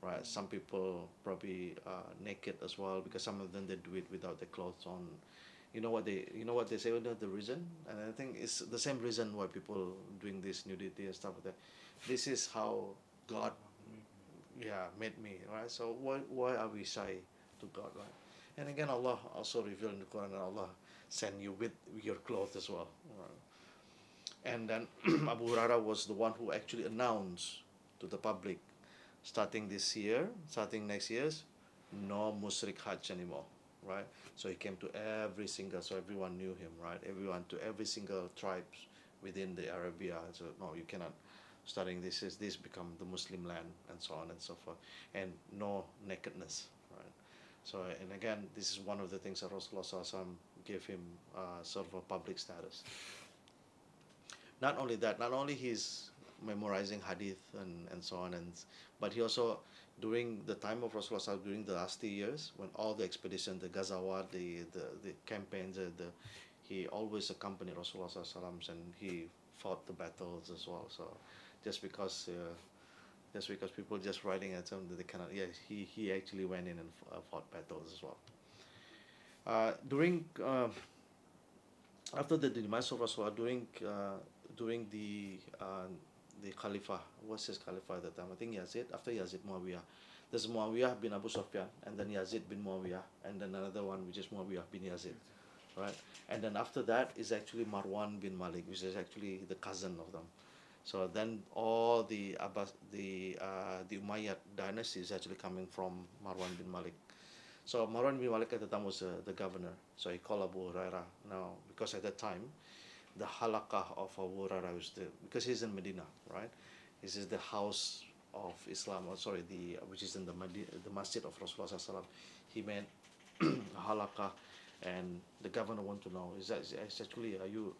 right? Some people probably naked as well, because some of them they do it without their clothes on. You know what they say? The reason, and I think it's the same reason why people doing this nudity and stuff like that. This is how God, made me, right? So why are we shy to God, right? And again, Allah also revealed in the Quran, and Allah send you with your clothes as well, right? And then Abu Hurairah was the one who actually announced to the public, starting next year's, no Mushrik Hajj anymore, right? So he came to so everyone knew him, right? To every single tribes within the Arabia. So no, you cannot. Starting this become the Muslim land, and so on and so forth, and no nakedness, right? So, and again, this is one of the things that Rasulullah SAW gave him sort of a public status. Not only that, not only his memorizing hadith and so on. But he also, during the time of Rasulullah, during the last 3 years, when all the expedition, the Ghazawat, the campaigns, he always accompanied Rasulullah and he fought the battles as well. So just because people just writing at him that they cannot, yeah, he actually went in and fought battles as well. During After the demise of Rasulullah, during the Khalifa, what's his Khalifa at the time? I think Yazid. After Yazid, Muawiyah. There's Muawiyah bin Abu Sufyan, and then Yazid bin Muawiyah, and then another one which is Muawiyah bin Yazid, right? And then after that is actually Marwan bin Malik, which is actually the cousin of them. So then all the Umayyad dynasty is actually coming from Marwan bin Malik. So Marwan bin Malik at the time was the governor. So he called Abu Hurayrah. Now, because at that time, the halaqah of Abu Hurayrah was because he's in Medina, right? This is the house of Islam, or sorry, which is in the masjid of Rasulullah sallallahu. He made a halaqah, and the governor want to know, is actually, are you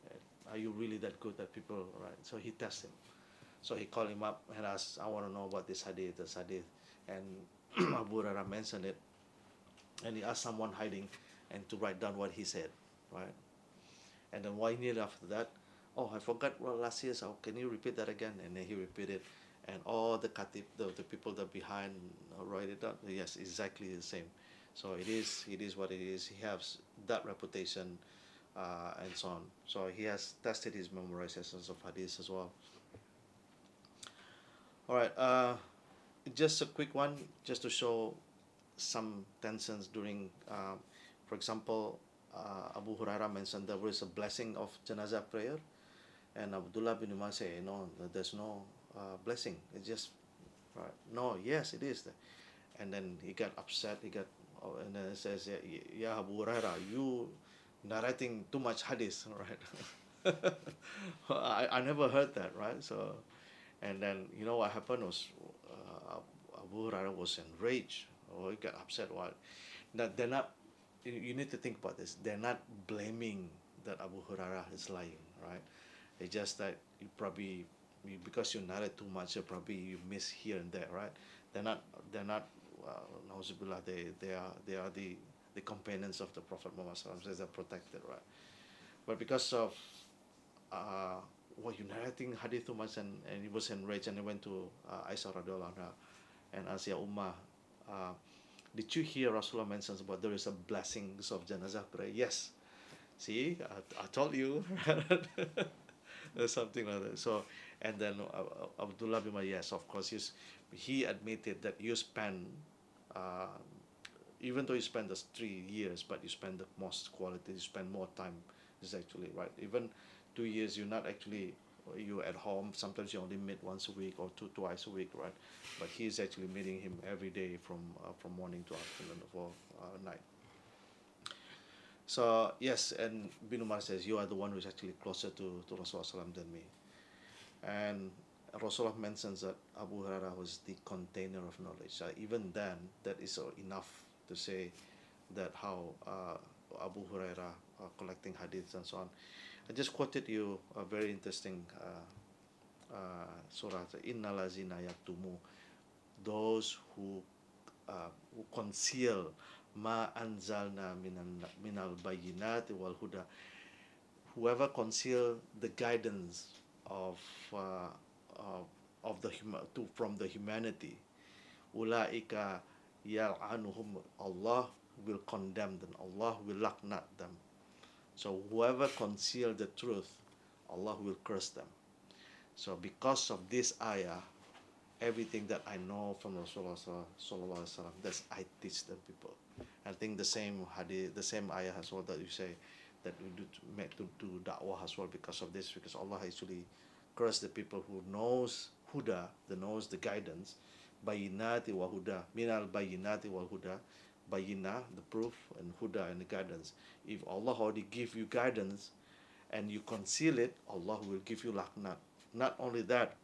really that good that people, right? So he tested him. So he called him up and asked, I want to know about this hadith. And Abu Hurairah mentioned it, and he asked someone hiding and to write down what he said, right? And then why nearly after that, oh, I forgot what last year, so can you repeat that again? And then he repeated, and all the khatib, the people that behind write it down. Yes, exactly the same. So it is what it is. He has that reputation, and so on. So he has tested his memorizations of hadiths as well. All right, just a quick one, just to show some tensions during, for example, Abu Hurairah mentioned there was a blessing of janazah prayer, and Abdullah bin Umar said, no, there's no blessing. It's just, right? No, yes, it is. And then he got upset. And then he says, yeah, Abu Hurairah, you narrating too much hadith, right? I never heard that, right? So, and then what happened was Abu Hurairah was enraged, or he got upset. Why? That they're not. You need to think about this. They're not blaming that Abu Hurairah is lying, right? It's just that because you narrate too much, you miss here and there, right? They're not. Nauzubillah, they are the companions of the Prophet Muhammad sallallahu alaihi wasallam. They're protected, right? But because of you narrating hadith too much, and he was enraged, and he went to Aisha radiallahu anha and asked, Ya Ummah, did you hear Rasulullah mentions about there is a blessings of janazah prayer? Yes. See, I told you. Something like that. So, and then Abdullah bin Umar, yes, of course, he admitted that you spend, even though you spend the 3 years, but you spend the most quality, you spend more time, is actually right. Even 2 years, you're at home, sometimes you only meet once a week or twice a week, right? But he's actually meeting him every day from morning to afternoon or night. So yes, and bin Umar says, you are the one who's actually closer to Rasulullah than me. And Rasulullah mentions that Abu Hurairah was the container of knowledge. Even then, that is enough to say that how Abu Hurairah collecting hadiths and so on. I just quoted you a very interesting surah. Inna lazina yaktumu, those who conceal ma anzalna minal bayinati wal huda. Whoever conceal the guidance of from the humanity, ulaika yal'anuhum, Allah will condemn them. Allah will laknat them. So whoever conceal the truth, Allah will curse them. So because of this ayah, everything that I know from Rasulullah sallallahu alaihi wasallam, that's I teach the people. I think the same hadith, the same ayah as well that you say that we do da'wah as well because of this, because Allah actually cursed the people who knows huda, knows the guidance, bayinati wa huda, minal bayinati wal huda, bayina, the proof, and huda, and the guidance. If Allah already give you guidance and you conceal it, Allah will give you laknat. Not only that,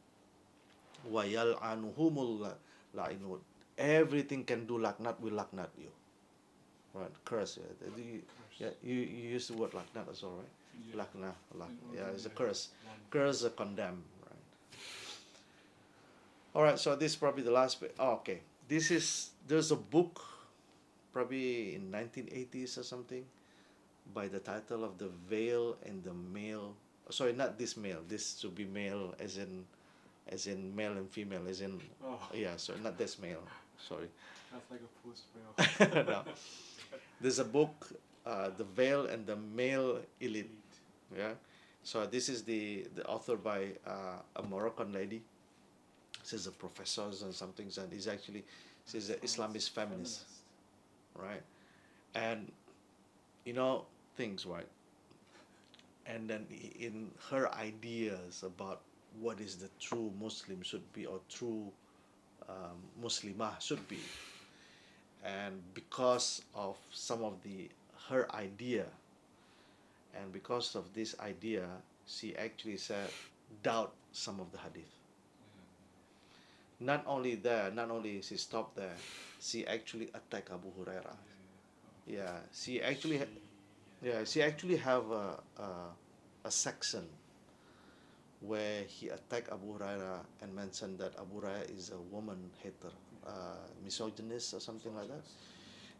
wa yal'anuhumul la'inun, everything can do laknat, will laknat you, right? Curse. You use the word laknat as well, right? Yeah. Lakna, yeah, it's a curse. Curse, a condemn, right? All right, so this is probably the last bit. Oh, okay. There's a book probably in 1980s or something by the title of The Veil and the Male. Sorry, not this male. This should be male as in male and female as in Oh, yeah, so not this male. Sorry. that's like a post-mail. No. There's a book, The Veil and the Male Elite. Yeah. So this is the author by a Moroccan lady. She's a professor and something, and she's an Islamist feminist, right? And you know things, right? And then in her ideas about what is the true Muslim should be or true Muslimah should be, and because of some of the her idea, and because of this idea, she actually said doubt some of the hadith. Not only she stopped there, she actually attacked Abu Hurairah. Yeah, she actually have a section where he attacked Abu Hurairah and mentioned that Abu Hurairah is a woman hater, misogynist or something like that.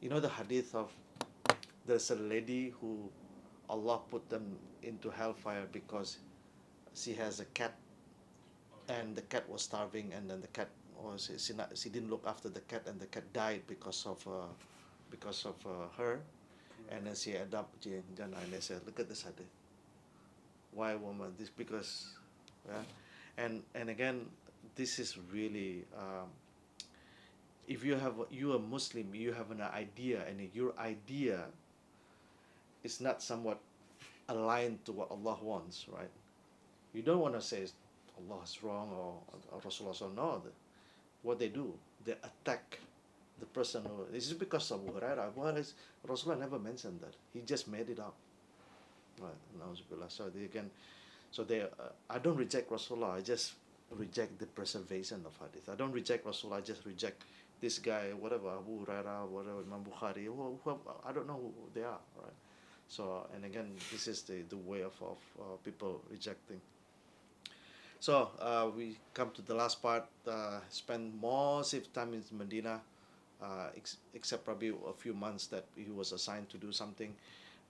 You know the hadith of there's a lady who Allah put them into hellfire because she has a cat and the cat was starving, and then the cat was she didn't look after the cat, and the cat died because of her, and then she ended up in Jannah. And they said, look at this hadith. Why woman? This because, yeah, and again, this is really if you a Muslim, you have an idea, and your idea is not somewhat aligned to what Allah wants, right? You don't want to say Allah is wrong or Rasulullah. No, what they do, they attack the person who. This is because of Abu Hurairah. Rasulullah never mentioned that. He just made it up. Right. Nauzubillah. I don't reject Rasulullah. I just reject the preservation of hadith. I don't reject Rasulullah. I just reject this guy, whatever Abu Hurairah, whatever Imam Bukhari. Who I don't know who they are. Right. So, and again, this is the way of people rejecting. So we come to the last part. Spend most of time in Medina, except probably a few months that he was assigned to do something,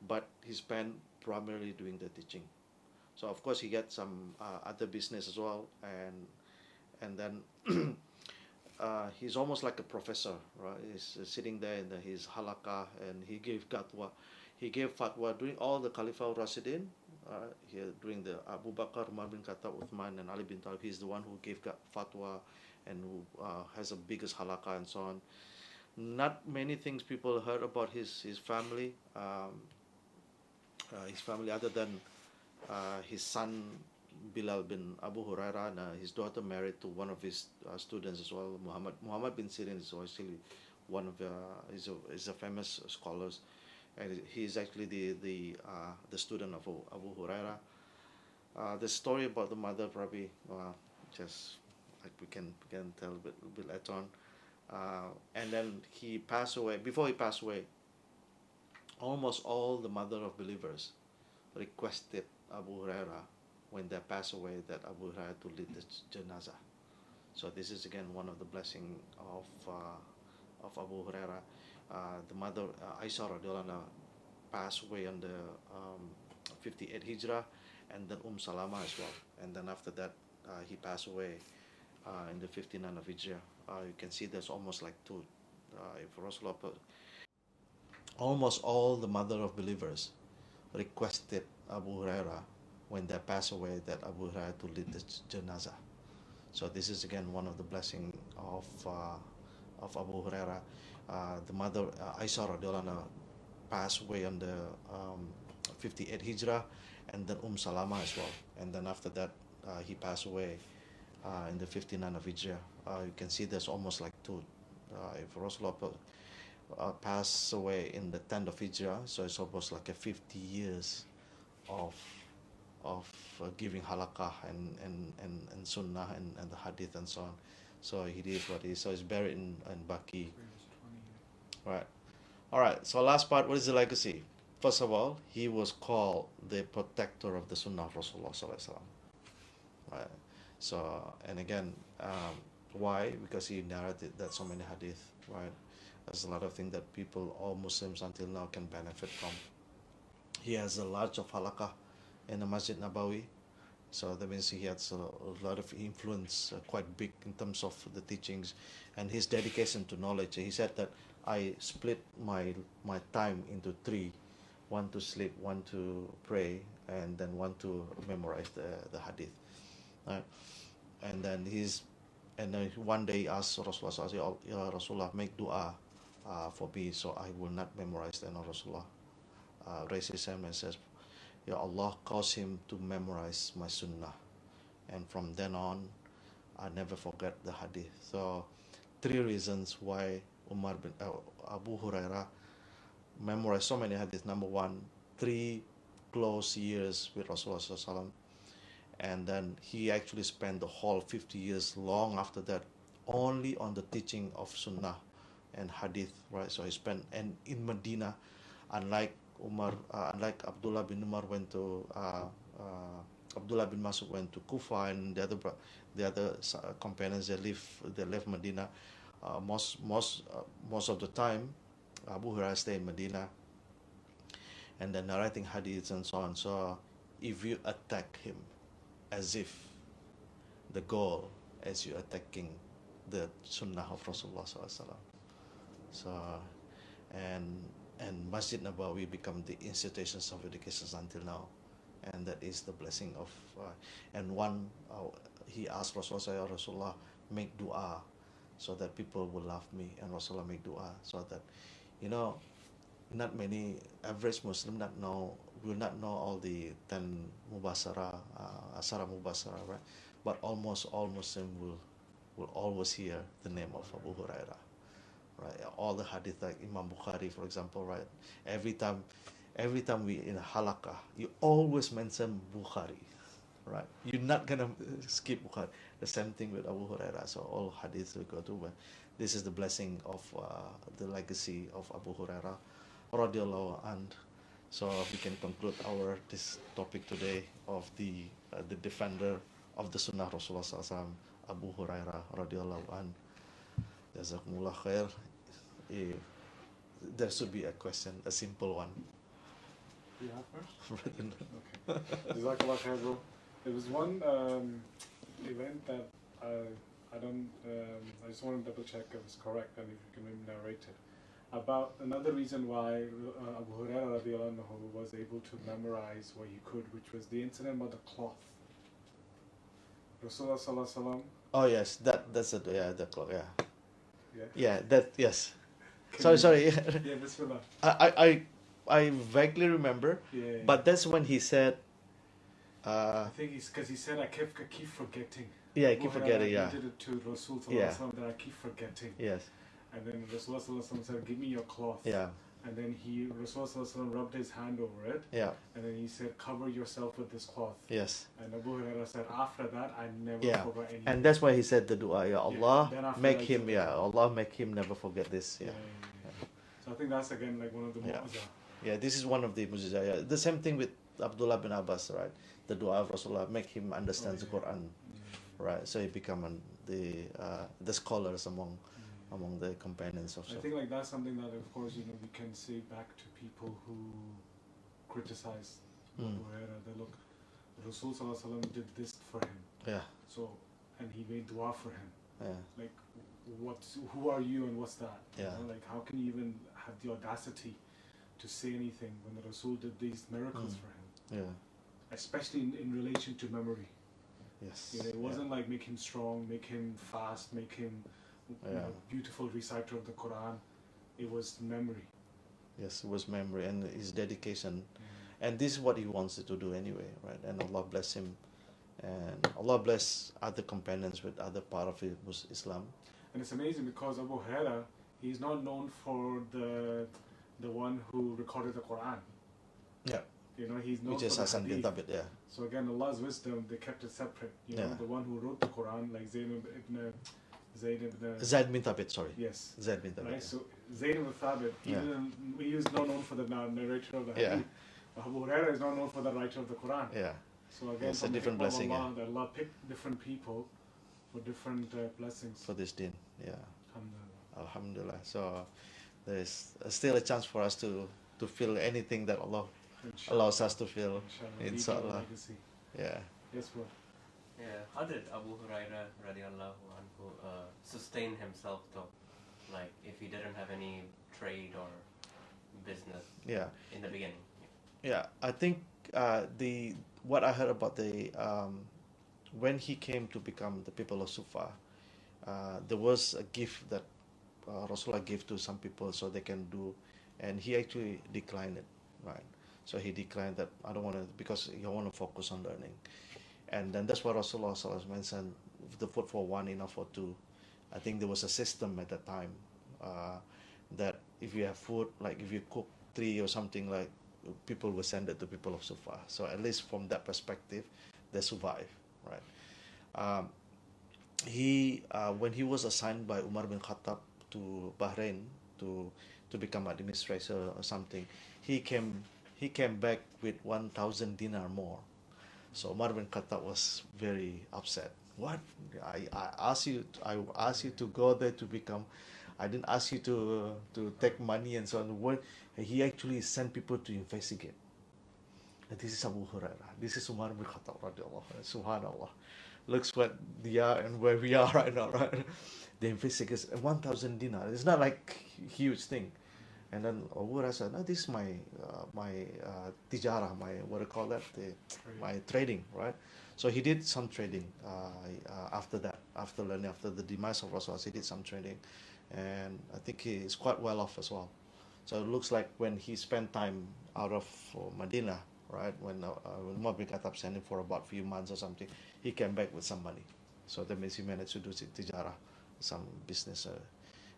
but he spent primarily doing the teaching. So of course he got some other business as well, and then he's almost like a professor, right? He's sitting there in his halaqah, and he gave fatwa. He gave fatwa during all the Khalifa Rasidin. Here during the Abu Bakr, Umar bin Khattab, Uthman, and Ali bin Talib. He's the one who gave fatwa and who has the biggest halaqah and so on. Not many things people heard about his family. His family, other than his son Bilal bin Abu Hurairah, and his daughter married to one of his students as well, Muhammad bin Sirin is actually one of is a famous scholars, and he is actually the student of Abu Hurairah. The story about the mother probably just like we can tell a bit later on. And then he passed away. Before he passed away, almost all the mother of believers requested Abu Hurairah when they passed away that Abu Hurairah to lead the janazah. So this is again one of the blessing of Abu Hurairah. The mother Aisha radiallahu anha passed away on the 58 Hijrah, and then Salama as well. And then after that, he passed away in the 59 of Hijrah. You can see there's almost like two. If Rasulullah almost all the mother of believers requested Abu Hurairah when they passed away that Abu Hurairah to lead the janazah. So this is again one of the blessing of Abu Hurairah. The mother Aisha radiallahu anha passed away on the 58 Hijrah, and then Salama as well. And then after that, he passed away in the 59 of Hijrah. You can see there's almost like two. If Rasulullah passed away in the 10th of Hijrah, so it's almost like a 50 years of giving halaqah and sunnah and the hadith and so on. So he did what he is. So he's buried in Baqi. Right. All right. So last part, what is the legacy? First of all, he was called the protector of the sunnah of Rasulullah sallallahu alaihi wasallam. Right. So, and again, Why? Because he narrated that so many hadith, right? There's a lot of things that people, all Muslims until now, can benefit from. He has a large of halaqah in the Masjid Nabawi, so that means he has a lot of influence, quite big in terms of the teachings and his dedication to knowledge. He said that I split my time into three: one to sleep, one to pray, and then one to memorize the hadith. Right? And then one day he asked Rasulullah, Ya Rasulullah, make dua for me so I will not memorize them. Rasulullah raised his hand and says, Ya Allah, cause him to memorize my sunnah. And from then on, I never forget the hadith. So, three reasons why Abu Hurayrah memorized so many hadith. Number one, 3 close years with Rasulullah SAW. And then he actually spent the whole 50 years long after that only on the teaching of sunnah and hadith, right? So he spent, and in Medina, unlike Abdullah bin Umar went to Abdullah bin Masud went to Kufa, and the other companions they left Medina. Most of the time, Abu Hurairah stayed in Medina, and then narrating hadiths and so on. So if you attack him, as if the goal as you attacking the Sunnah of Rasulullah SAW. So and Masjid Nabawi become the institutions of education until now, and that is the blessing of he asked Rasulullah, Rasulullah, make dua so that people will love me, and Rasulullah make dua so that, not many average Muslim will not know all the 10 mubasara, asara mubasara, right? But almost all Muslim will always hear the name of Abu Hurairah. Right, all the hadith, like Imam Bukhari, for example, right? Every time we in a halaqah, you always mention Bukhari, right? You're not gonna skip Bukhari. The same thing with Abu Hurairah. So all hadiths we go to, but this is the blessing of the legacy of Abu Hurairah, radiallahu anh. So we can conclude this topic today of the defender of the Sunnah Rasulullah SAW, Abu Hurairah, radiallahu anh. Jazakumullah khair. There should be a question, a simple one. You have first? Okay. Jazakallah khair, bro. There was one event that I just want to double check if it's correct and if you can maybe narrate it. About another reason why Abu Hurairah radiallahu anhu was able to memorize what he could, which was the incident about the cloth. Rasulullah sallallahu alaihi wasallam. Oh yes, that's it. Yeah, the cloth. Yeah. Yeah. Yeah, that yes. Can Sorry. Yeah, bismillah. I vaguely remember, Yeah. but that's when he said. I think it's because he said I keep forgetting. Yeah, I keep forgetting. Yeah. He did it to Rasul sallallahu Yeah. alaihi wasallam that I keep forgetting. Yes. And then Rasulullah sallallahu alaihi wasallam said, "Give me your cloth." Yeah. And then Rasulullah sallallahu alaihi wasallam rubbed his hand over it. Yeah. And then he said, "Cover yourself with this cloth." Yes. And Abu Hurairah said, "After that, I never Yeah. forgot anything." And that's why he said the dua, Ya Allah, then after make that, him, Allah make him never forget this. Yeah. So I think that's again like one of the Yeah. mu'azah. Yeah, this is one of the mujizah. Yeah. The same thing with Abdullah bin Abbas, right? The dua of Rasulullah, make him understand the Quran, right? So he become the scholars among the companions of. I think like that's something that of course we can say back to people who criticize Abu Hurairah. That look, Rasul sallallahu alaihi wasallam did this for him. Yeah. So and he made dua for him. Yeah. Like, who are you and what's that? Yeah. Like, how can you even have the audacity to say anything when the Rasul did these miracles for him? Yeah. Especially in relation to memory. Yes. It wasn't like make him strong, make him fast, make him beautiful reciter of the Quran. It was memory. Yes, it was memory and his dedication. And this is what he wants to do anyway, right? And Allah bless him. And Allah bless other companions with other part of Islam. And it's amazing because Abu Hurairah, he's not known for the one who recorded the Quran. Yeah. He's known Which is for the Hassan bin hadith. Thabit, yeah. So again, Allah's wisdom, they kept it separate. The one who wrote the Quran, like Zayd bin Thabit, sorry. Yes. Zayd bin Thabit. Right. So Zayd ibn Thabit, he is not known for the narrator of the hadith. Abu Hurairah is not known for the writer of the Quran. Yeah. So again, it's a different blessing. Allah picked different people for different blessings. for this din. Yeah, Alhamdulillah. Alhamdulillah. So there's still a chance for us to feel anything that Allah allows us to feel. Inshallah. Inshallah. Legacy. Yeah. Yes, bro. Yeah, how did Abu Hurayrah radiallahu anhu sustain himself though? Like if he didn't have any trade or business Yeah. in the beginning. Yeah, I think what I heard about when he came to become the people of Sufa, there was a gift that Rasulullah gave to some people so they can do, and he actually declined it, right? So he declined that I don't want to because you want to focus on learning, and then that's what Rasulullah sallallahu alaihi wasallam mentioned: the food for one, enough for two. I think there was a system at that time that if you have food, like if you cook three or something, like people will send it to people of Sufa. So at least from that perspective, they survive, right? When he was assigned by Umar bin Khattab to Bahrain to become administrator or something, he came back with 1,000 dinar more. So Umar bin Khattab was very upset. What? I asked you to go there to become. I didn't ask you to take money and so on. What? He actually sent people to investigate. And this is Abu Hurairah. This is Umar bin Khattab radiallahu anhu. Subhanallah. Looks what they are and where we are right now, right? The investigate 1,000 dinar. It's not like huge thing. And then Abu Hurairah said, "No, this is my tijara, my what do you call that? My trading, right?" So he did some trading after that, after the demise of Rasulullah. He did some trading, and I think he is quite well off as well. So it looks like when he spent time out of Medina, right, when Umar bin Khattab sent him for about a few months or something, he came back with some money. So that means he managed to do tijara, some business.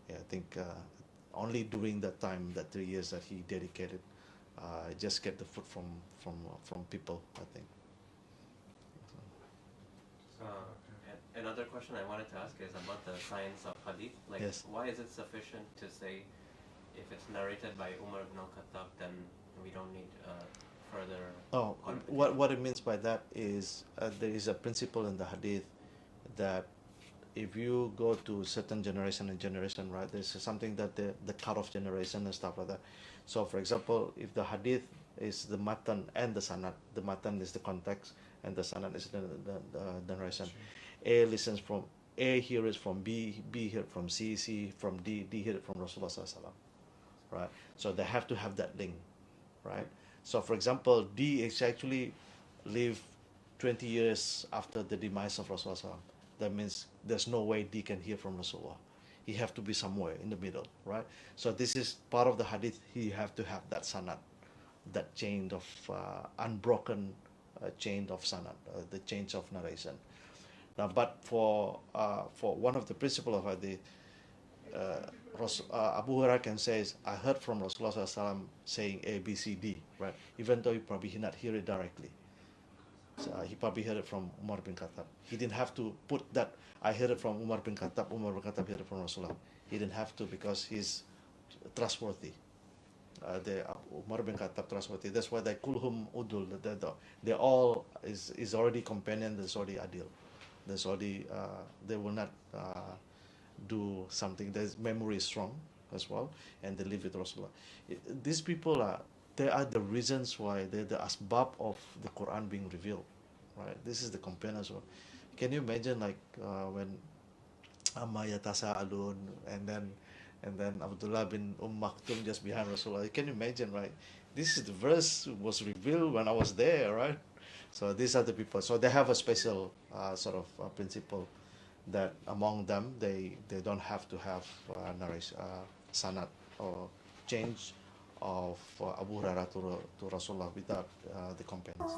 I think only during that time, that 3 years that he dedicated, just get the food from people, I think. Another question I wanted to ask is about the science of hadith. Like, Yes. why is it sufficient to say if it's narrated by Umar ibn al-Khattab, then we don't need further qualification? What it means by that is there is a principle in the hadith that if you go to certain generation and generation, right, there's something that the cut-off generation and stuff like that. So, for example, if the hadith is the matan and the sanad, the matan is the context and the sanad is the narration. A listens from A, hears from B, B hears from C, C from D, D hears from Rasulullah sallallahu alaihi wasallam, right? So they have to have that link, right? So, for example, D is actually live 20 years after the demise of Rasulullah sallallahu alaihi wasallam. That means there's no way D can hear from Rasulullah. He have to be somewhere in the middle, right? So this is part of the hadith. He have to have that sanad, that chain of unbroken chain of sanad, the chain of narration. Now, but for one of the principle of hadith, Abu Hurairah can say, I heard from Rasulullah sallallahu alaihi wasallam saying A, B, C, D, right? Even though he probably did not hear it directly. So, he probably heard it from Umar bin Khattab. He didn't have to put that, I heard it from Umar bin Khattab, Umar bin Khattab heard it from Rasulullah. He didn't have to because he's trustworthy. Umar bin Khattab trustworthy. That's why they kulhum udul. They all is already companion. There's already adil. There's already they will not do something. Their memory is strong as well, and they live with Rasulullah. These people they are the reasons why they're the asbab of the Quran being revealed, right? This is the companions. Can you imagine like when Amma yatasa'alun and then Abdullah bin Maktum just behind Rasulullah. Can you imagine, right? This is the verse was revealed when I was there, right? So these are the people. So they have a special sort of principle that among them they don't have to have narration, sanad or change of Abu Hurairah to Rasulullah without the companions.